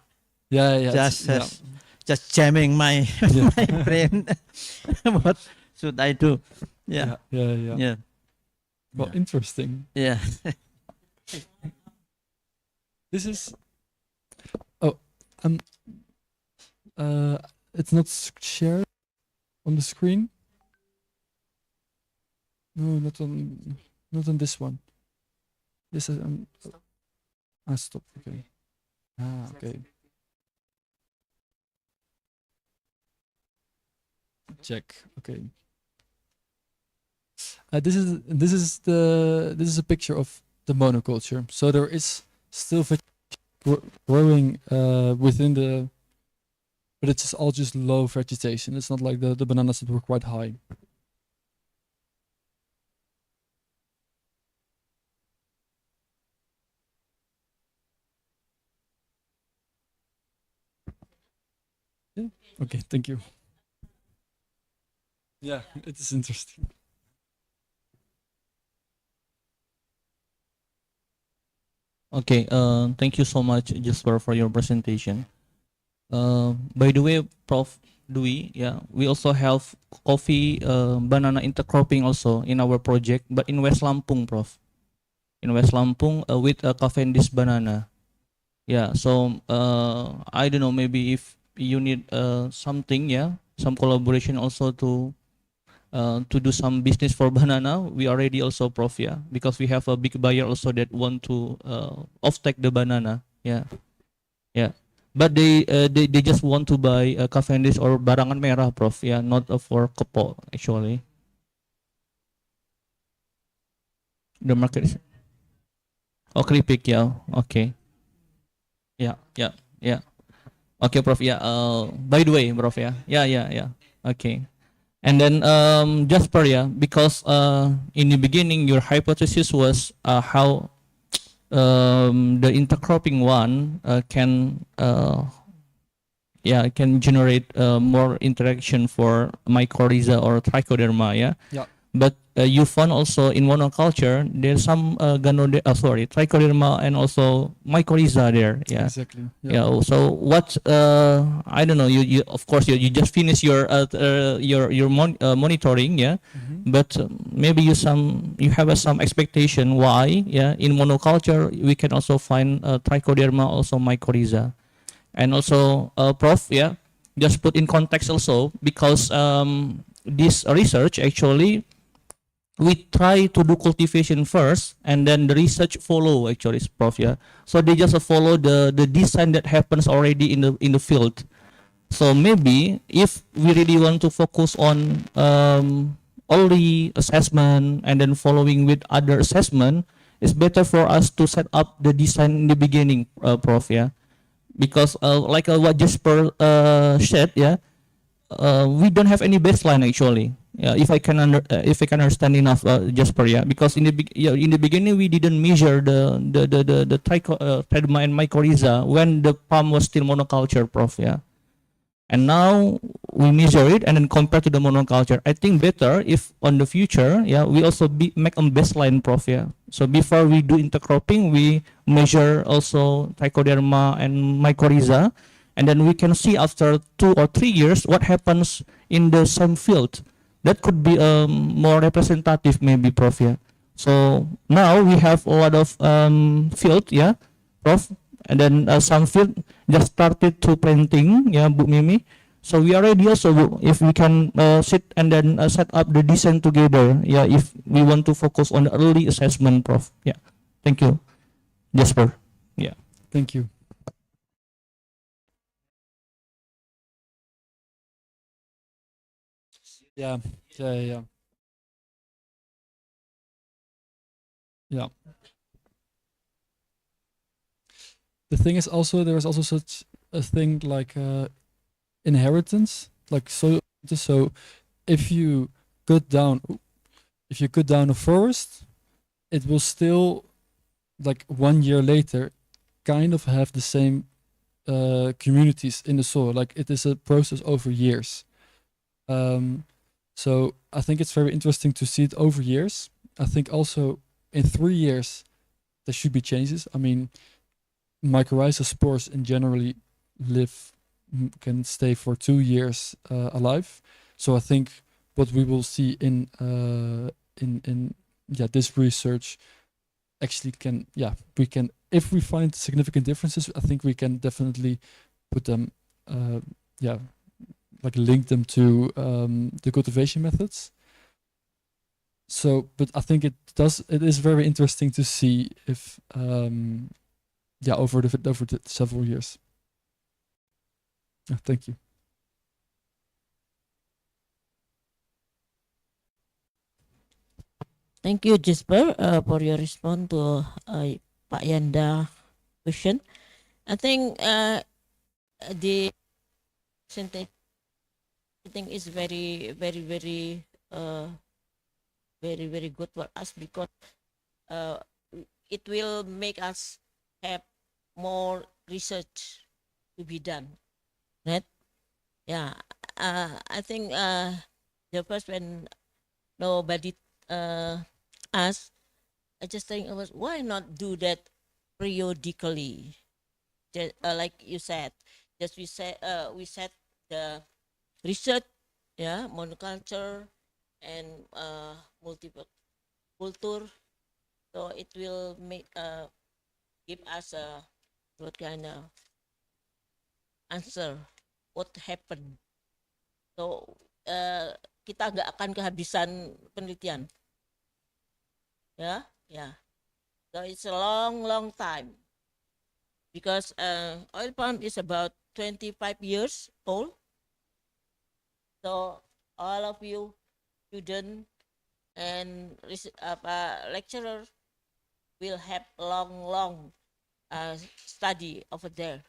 Yeah, it's- just jamming my Yeah. my brain. What should I do? Yeah, yeah. yeah, Well, yeah. interesting. Yeah. This is. Oh, it's not shared on the screen. No, not on this one. This is stop. Okay. Okay. Check. Okay. This is a picture of the monoculture. So there is still growing within the, but it's all just low vegetation. It's not like the bananas that were quite high. Yeah. Okay. Thank you. Yeah, it is interesting. Okay, thank you so much, Jasper, for your presentation. By the way, Prof. Dwi, yeah, we also have coffee, banana intercropping also in our project, but in West Lampung, Prof. In West Lampung with a Cavendish banana. Yeah, so I don't know, maybe if you need something, yeah, some collaboration also to do some business for banana, we are ready also, Prof, yeah, because we have a big buyer also that want to off-take the banana, yeah, yeah. But they just want to buy Cavendish or Barangan Merah, Prof, yeah, not for Kepo, actually. The market is, oh, keripik, yeah, okay. Yeah, yeah, yeah. Okay, Prof, yeah, by the way, Prof, yeah, yeah, okay. And then Jasper, yeah, because in the beginning your hypothesis was how the intercropping one can can generate more interaction for mycorrhiza or trichoderma, yeah. Yeah. But you found also in monoculture there's some trichoderma and also mycorrhiza there, yeah. Exactly. Yeah. So what? I don't know. You of course you just finished your monitoring. Yeah. Mhm. But maybe you have some expectation why, yeah, in monoculture we can also find trichoderma, also mycorrhiza, and also Prof, yeah, just put in context also because this research actually we try to do cultivation first and then the research follow, actually, Prof, yeah. So they just follow the design that happens already in the field. So maybe if we really want to focus on only assessment and then following with other assessment, it's better for us to set up the design in the beginning, Prof, yeah. Because like what Jasper said, yeah, we don't have any baseline actually. Yeah, if I can understand enough, Jasper, yeah, because in the beginning we didn't measure the trichoderma and mycorrhiza when the palm was still monoculture, Prof, yeah. And now we measure it and then compare to the monoculture. I think better if on the future, yeah, we also make a baseline, Prof, yeah. So before we do intercropping, we measure also trichoderma and mycorrhiza, and then we can see after 2 or 3 years what happens in the same field. That could be more representative, maybe, Prof, yeah. So now we have a lot of field, yeah, Prof, and then some field just started to planting, yeah, Bu Mimi. So we are ready also, Bu, if we can sit and then set up the design together, yeah, if we want to focus on the early assessment, Prof. Yeah, thank you, Jasper. Yeah. Thank you. Yeah. Yeah. The thing is also there is also such a thing like inheritance, like soil. So if you cut down, a forest, it will still, like 1 year later, kind of have the same communities in the soil. Like it is a process over years. So I think it's very interesting to see it over years. I think also in 3 years there should be changes. I mean, mycorrhiza spores in generally can stay for 2 years alive. So I think what we will see in this research actually we can, if we find significant differences, I think we can definitely put them like link them to the cultivation methods. So, but I think it is very interesting to see if over the several years. Thank you. Thank you, Jasper, for your response to Pak Yanda question. I think the presentation, I think is very, very, very, very, very good for us because it will make us have more research to be done, right? Yeah, I think the first when nobody asked, I just think it was why not do that periodically? Just, like you said, just we set the research, yeah, monoculture and multiple culture, so it will make give us a what kind of answer what happened. So kita nggak akan kehabisan penelitian, ya, yeah. So it's a long time because oil palm is about 25 years old. So all of you student and lecturer will have long study over there,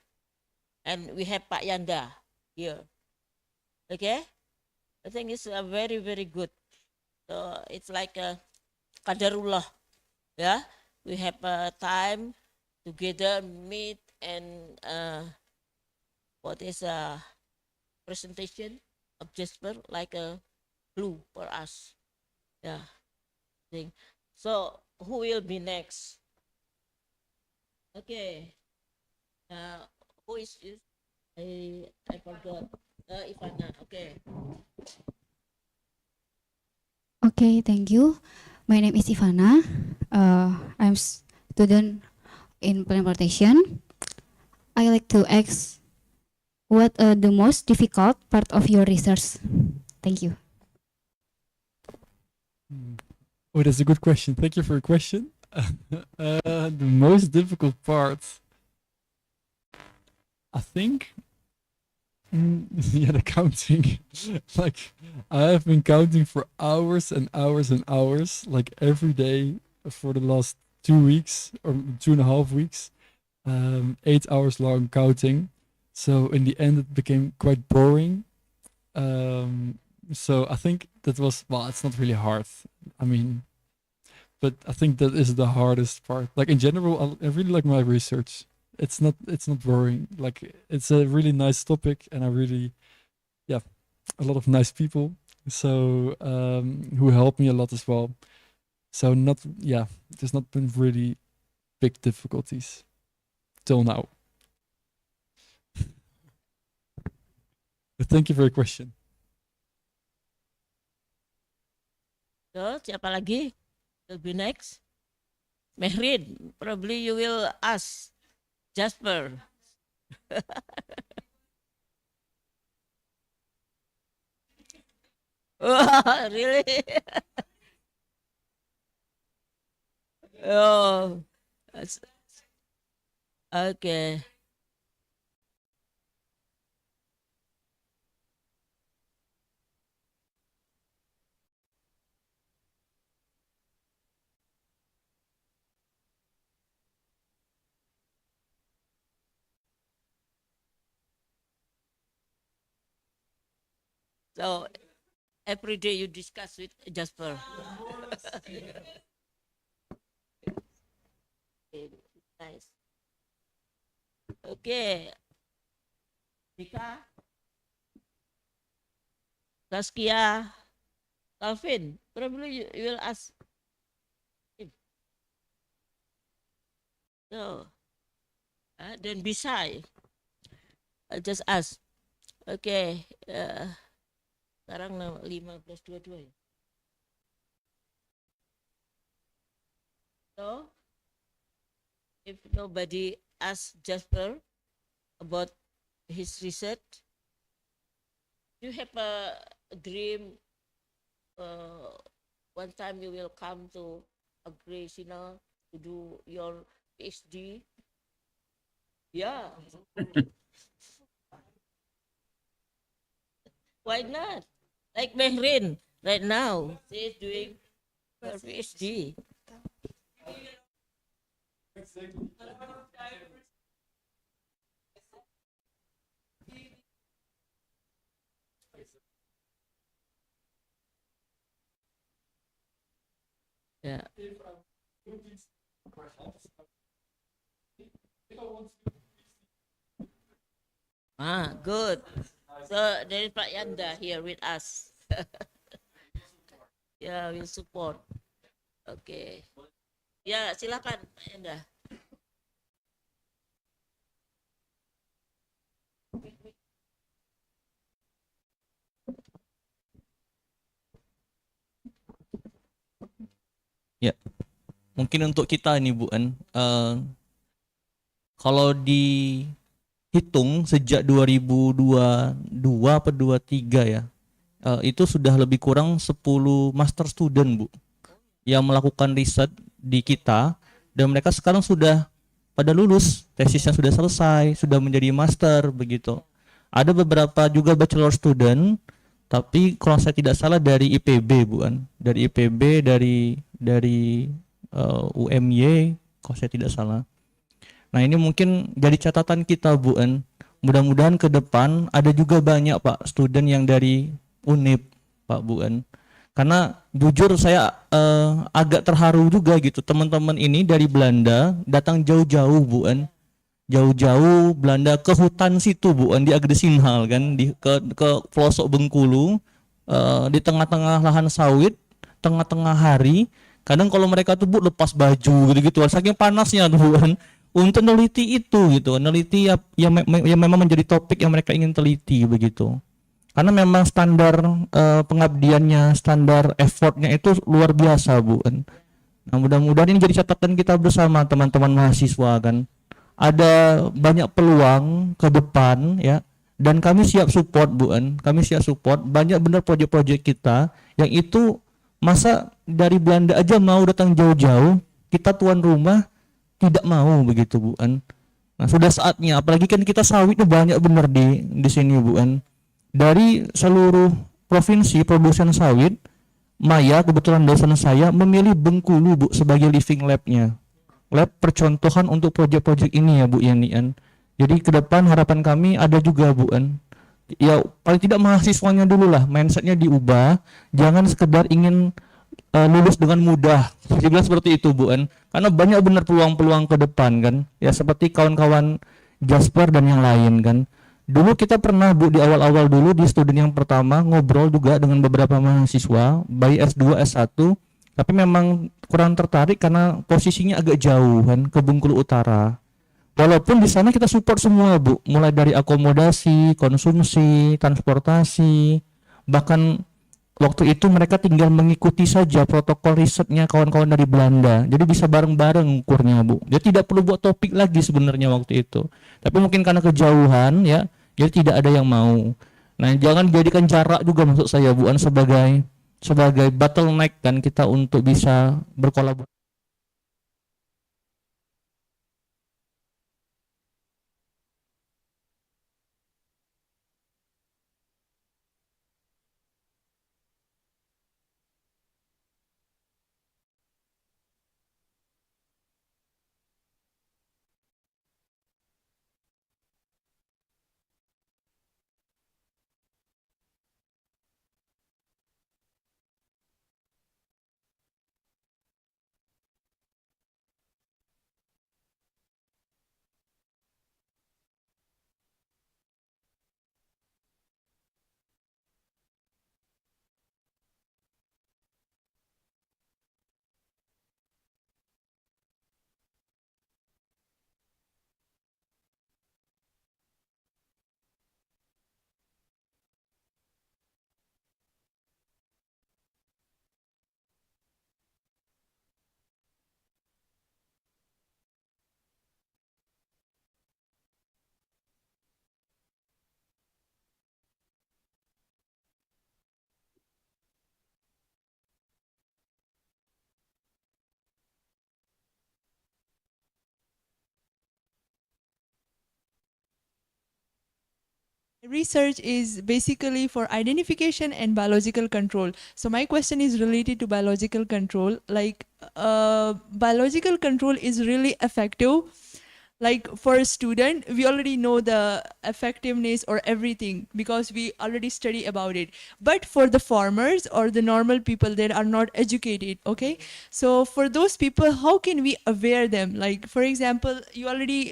and we have Pak Yanda here. Okay, I think it's very good. So it's like a kadarullah, yeah. We have time together meet and what is a presentation of Jasper like a clue for us, yeah. Thing. So who will be next? Okay. Who is this? I forgot. Ivana. Okay. Okay, thank you. My name is Ivana. I'm student in plant protection. I like to ask what the most difficult part of your research? Thank you. Oh, that's a good question. Thank you for your question. The most difficult part, I think, the counting. Like, I have been counting for hours and hours and hours, like every day for the last 2 weeks or 2.5 weeks, 8 hours long counting. So in the end, it became quite boring. So I think that was, well, it's not really hard. I mean, but I think that is the hardest part. Like in general, I really like my research. It's not boring. Like it's a really nice topic, and I really, a lot of nice people. So who helped me a lot as well. So there's not been really big difficulties till now. But thank you for your question. So siapa lagi? Will be next. Mehrid, probably you will ask Jasper. Oh, really? Oh, okay. So every day you discuss with Jasper. Okay, nice. Okay, Mika, Saskia, Calvin, probably you will ask him. So, then be shy. Just ask. Okay, sekarang 15:22 ya. So, if nobody asks Jasper about his research, you have a dream. One time you will come to Agresina to do your PhD. Yeah. Why not? Like Mehrin right now, she is doing her PhD. Yeah. Good. So there is Pak Yanda here with us. Yeah, we'll support. Okay. Ya, silakan Pak Yanda. Mungkin untuk kita nih Bu An, kalau dihitung sejak 2022 atau 23 ya, itu sudah lebih kurang 10 master student Bu yang melakukan riset di kita, dan mereka sekarang sudah pada lulus, tesisnya sudah selesai, sudah menjadi master begitu. Ada beberapa juga bachelor student, tapi kalau saya tidak salah dari IPB Bu An, dari IPB, dari UMY kalau saya tidak salah. Nah ini mungkin jadi catatan kita Bu An. Mudah-mudahan ke depan ada juga banyak Pak student yang dari Unib Pak Bu An. Karena jujur saya agak terharu juga gitu, teman-teman ini dari Belanda datang jauh-jauh Bu An. Jauh-jauh Belanda ke hutan situ Bu An, di Agdesinhal kan, ke pelosok Bengkulu, di tengah-tengah lahan sawit, tengah-tengah hari. Kadang kalau mereka tuh Bu lepas baju gitu-gitu, saking panasnya tuh Bu An, untuk neliti itu gitu, neliti yang memang menjadi topik yang mereka ingin teliti begitu. Karena memang standar pengabdiannya, standar effortnya itu luar biasa Bu An. Nah mudah-mudahan ini jadi catatan kita bersama teman-teman mahasiswa kan. Ada banyak peluang ke depan ya, dan kami siap support Bu An. Kami siap support banyak benar proyek-proyek kita yang itu. Masa dari Belanda aja mau datang jauh-jauh, kita tuan rumah tidak mau begitu Bu An. Nah sudah saatnya, apalagi kan kita sawitnya banyak benar di sini Bu An. Dari seluruh provinsi produsen sawit, Maya kebetulan dosen saya memilih Bengkulu Bu sebagai living labnya, lab percontohan untuk proyek-proyek ini ya Bu Yani. Jadi ke depan harapan kami ada juga Bu An. Ya paling tidak mahasiswanya dulu lah mindsetnya diubah, jangan sekedar ingin lulus dengan mudah, dibilang seperti itu Bu An, karena banyak benar peluang-peluang ke depan kan ya, seperti kawan-kawan Jasper dan yang lain kan. Dulu kita pernah Bu di awal-awal dulu di student yang pertama ngobrol juga dengan beberapa mahasiswa baik S2 S1, tapi memang kurang tertarik karena posisinya agak jauh kan ke Bengkulu Utara. Walaupun di sana kita support semua Bu, mulai dari akomodasi, konsumsi, transportasi, bahkan waktu itu mereka tinggal mengikuti saja protokol risetnya kawan-kawan dari Belanda. Jadi bisa bareng-bareng ukurnya Bu. Jadi tidak perlu buat topik lagi sebenarnya waktu itu. Tapi mungkin karena kejauhan ya, jadi tidak ada yang mau. Nah jangan jadikan jarak juga maksud saya Bu An sebagai bottleneck kan kita untuk bisa berkolaborasi. Research is basically for identification and biological control. So my question is related to biological control. Like, biological control is really effective. Like for a student, we already know the effectiveness or everything because we already study about it. But for the farmers or the normal people that are not educated, okay? So for those people, how can we aware them? Like, for example, you already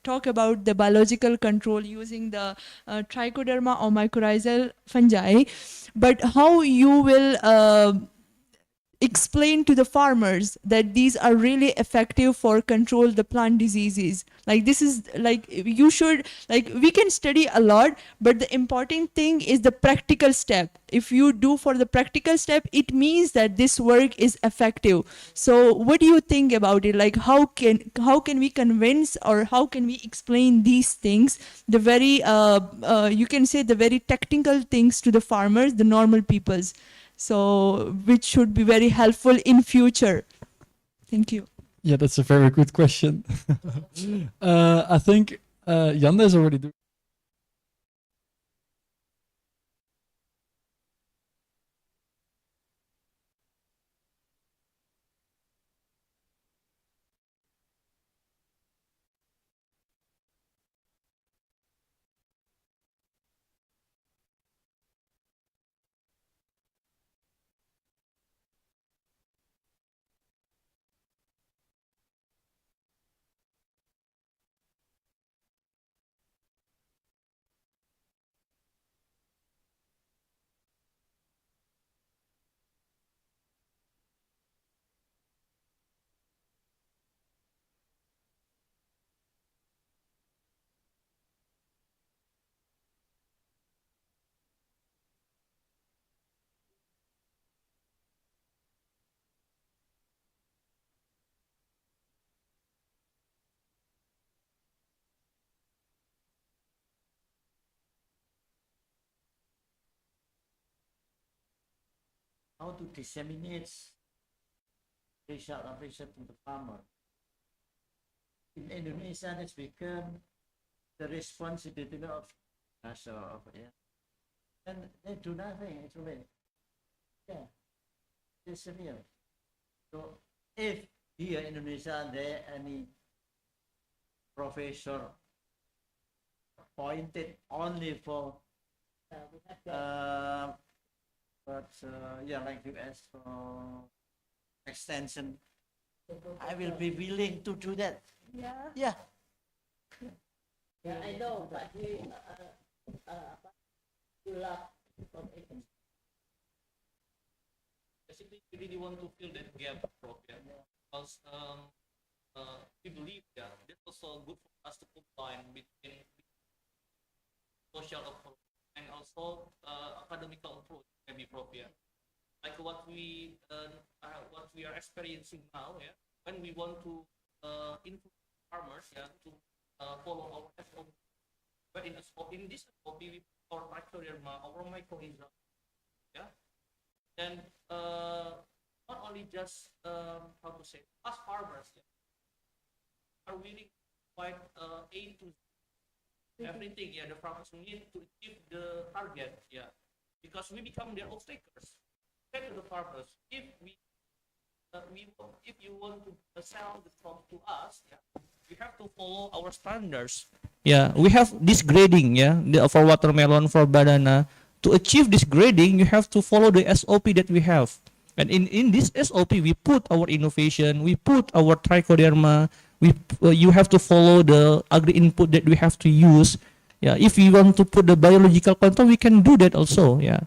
talk about the biological control using the trichoderma or mycorrhizal fungi, but how you will explain to the farmers that these are really effective for control the plant diseases? Like, this is like, you should, like, we can study a lot, but the important thing is the practical step. If you do for the practical step, it means that this work is effective. So what do you think about it? Like, how can we convince, or how can we explain these things, the very you can say the very technical things, to the farmers, the normal peoples, so which should be very helpful in future? Thank you. Yeah, that's a very good question. I think Janda is already doing. How to disseminate result of research to the farmer. In Indonesia, it's become the responsibility of us, yeah. And they do nothing actually. Yeah, it's severe. So if here in Indonesia there any professor appointed only for yeah, like US for extension, I will be willing to do that. Yeah. Yeah. Yeah, I know, but we love information. Basically, we really want to fill that gap, Prof. Yeah. Because we believe that's also good for us to combine between social approach and also academical approach, maybe, Prof. Yeah. Like what we are experiencing now, yeah. When we want to influence farmers, yeah, to follow our SOP. But in this SOP, we put our trichoderma, our mycorrhiza, yeah. And not only just how to say, us farmers, yeah, are willing to provide A to Z, everything, yeah, the farmers need to achieve the target, yeah, because we become their off-takers. Say to the farmers, if if you want to sell the crop to us, yeah, you have to follow our standards. Yeah, we have this grading, yeah, for watermelon, for banana. To achieve this grading, you have to follow the SOP that we have. And in this SOP, we put our innovation, we put our trichoderma, you have to follow the agri input that we have to use. Yeah, if you want to put the biological control, we can do that also. Yeah,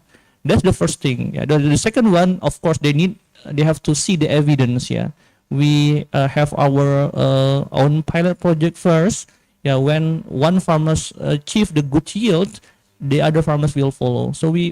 that's the first thing. Yeah, the second one, of course, they have to see the evidence. Yeah, we have our own pilot project first. Yeah, when one farmers achieve the good yield, the other farmers will follow. So we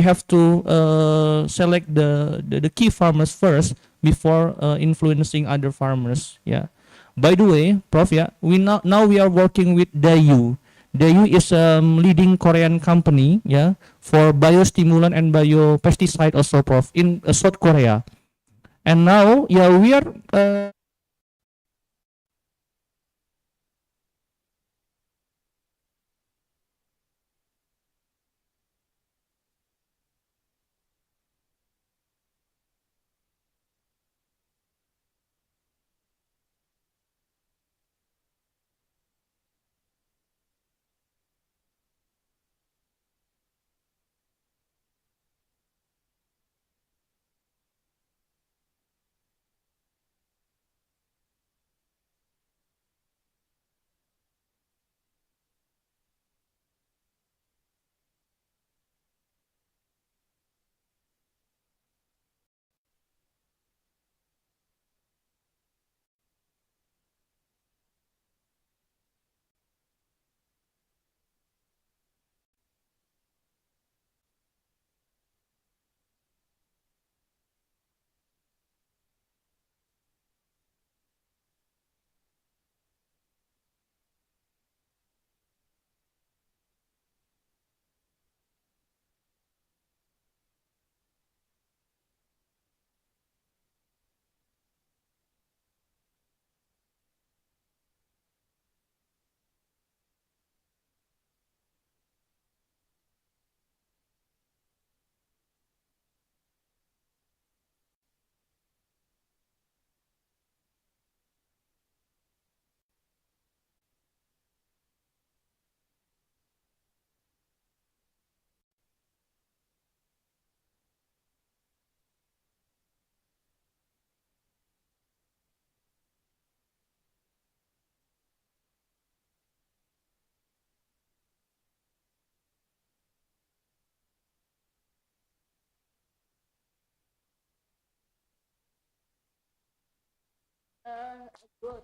have to select the key farmers first before influencing other farmers. Yeah. By the way, Prof, yeah, now we are working with Daewoo. Daewoo is a leading Korean company, yeah, for biostimulant and biopesticide also, Prof, in South Korea. And now, yeah, we are Good.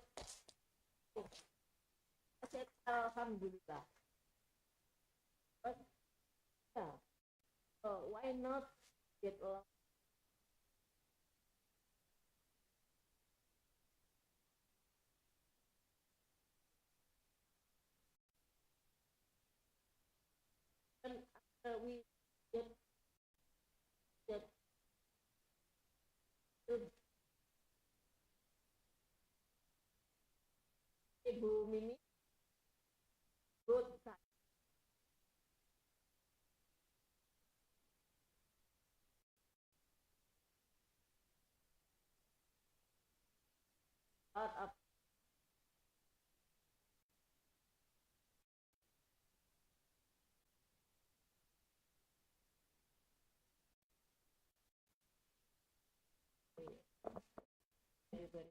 I said, Alhamdulillah. But, yeah. Why not get along? And after we get that good Ibu Mimi, good time. Lot of very, very.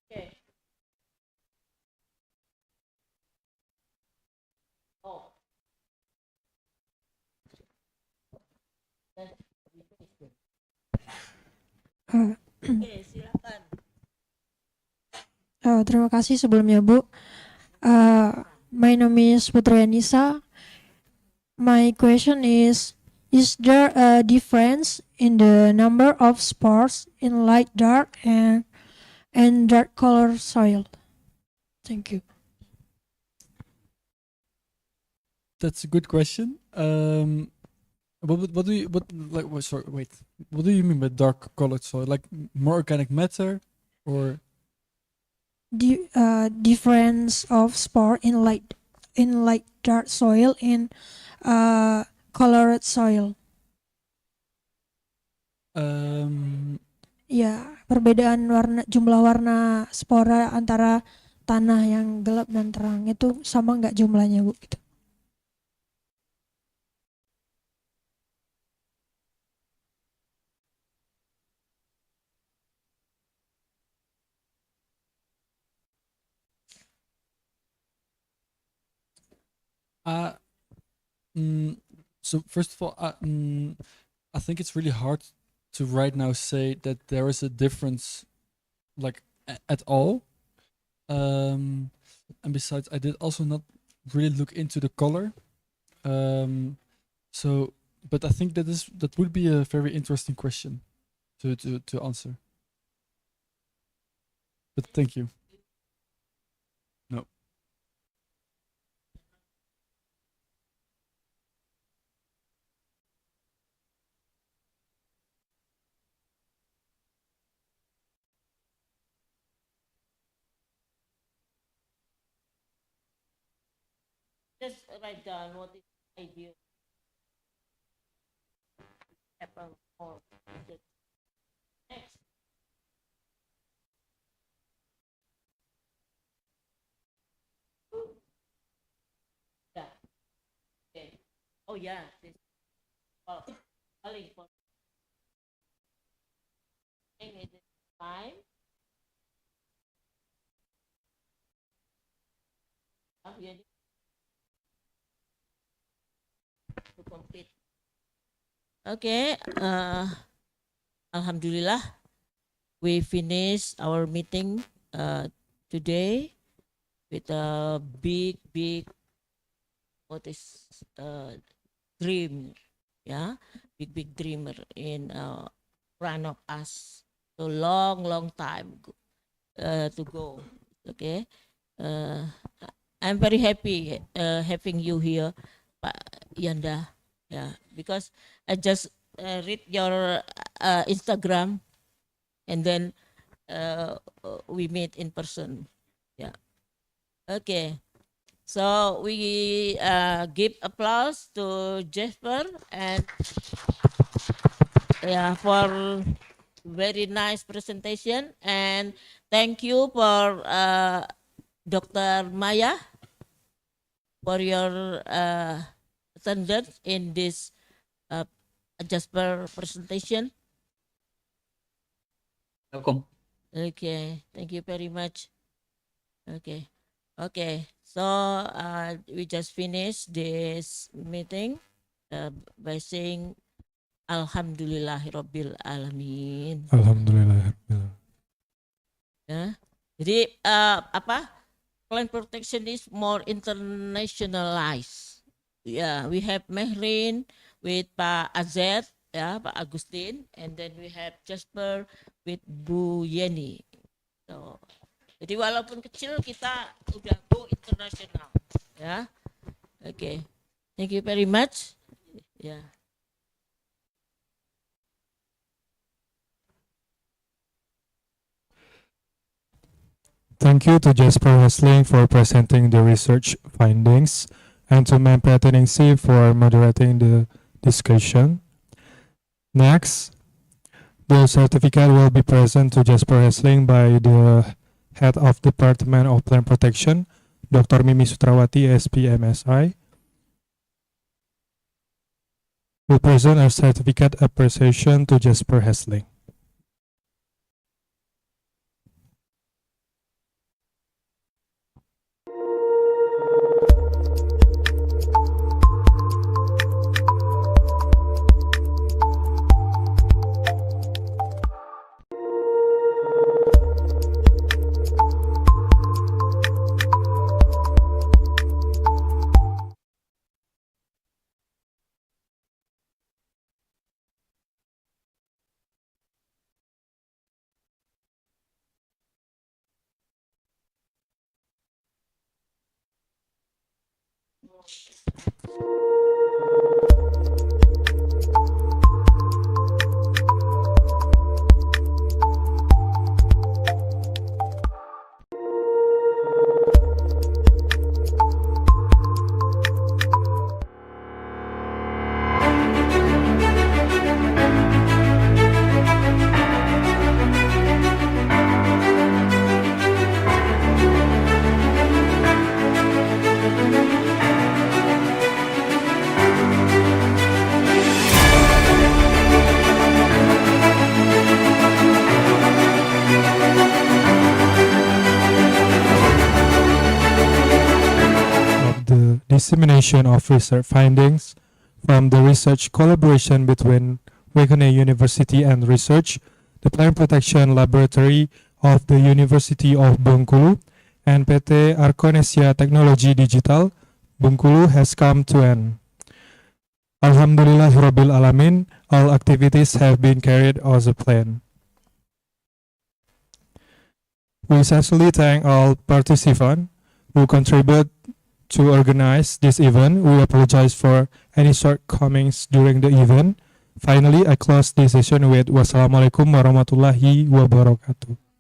Okay. Oh, then we finish. Uh, Oke, silakan. Terima kasih sebelumnya Bu. My name is Putri Anissa. My question is there a difference in the number of spores in light dark and dark color soil? Thank you. That's a good question. What do you sorry, wait. What do you mean by dark colored soil? Like more organic matter, or Difference of spore in light dark soil and colored soil. Ya, perbedaan jumlah warna spora antara tanah yang gelap dan terang itu sama nggak jumlahnya Bu? Gitu. So first of all, I think it's really hard to right now say that there is a difference, like at all. And besides, I did also not really look into the color. So, but I think that would be a very interesting question to answer. But thank you. No. Just write down what is ideal. Happen or next. Yeah. Okay. Oh yeah. This. Oh, calling for. It is time. To complete. Okay. Alhamdulillah, we finished our meeting today with a big what is dream, yeah, big dreamer in front of us. So long time to go. Okay. I'm very happy having you here, Pak Yanda. Yeah, because I just read your Instagram, and then we meet in person. Yeah. Okay. So we give applause to Jesper and yeah for very nice presentation, and thank you for Dr. Maya for your attendance in this Jasper presentation. Welcome. Okay, thank you very much. Okay, so we just finished this meeting by saying Alhamdulillahirabbil alamin. Alhamdulillah. Ya. Jadi plant protection is more internationalized. Yeah, we have Mehrin with Pak Azet, ya, Pak Agustin, and then we have Jasper with Bu Yeni. So, jadi walaupun kecil kita udah go internasional, ya. Oke, thank you very much. Ya. Thank you to Jasper Hesling for presenting the research findings and to Ma'am Pratiningsi for moderating the discussion. Next, the certificate will be present to Jasper Hesling by the Head of Department of Plant Protection, Dr. Mimi Sutrawati, SPMSI. Will present a certificate appreciation to Jasper Hesling. Dissemination of research findings from the research collaboration between Wageningen University and Research, the Plant Protection Laboratory of the University of Bengkulu, and PT Arkonesia Technology Digital, Bengkulu has come to an. Alhamdulillahirabbil alamin, all activities have been carried as a plan. We especially thank all participants who contribute to organize this event. We apologize for any shortcomings during the event. Finally, I close this session with wassalamualaikum warahmatullahi wabarakatuh.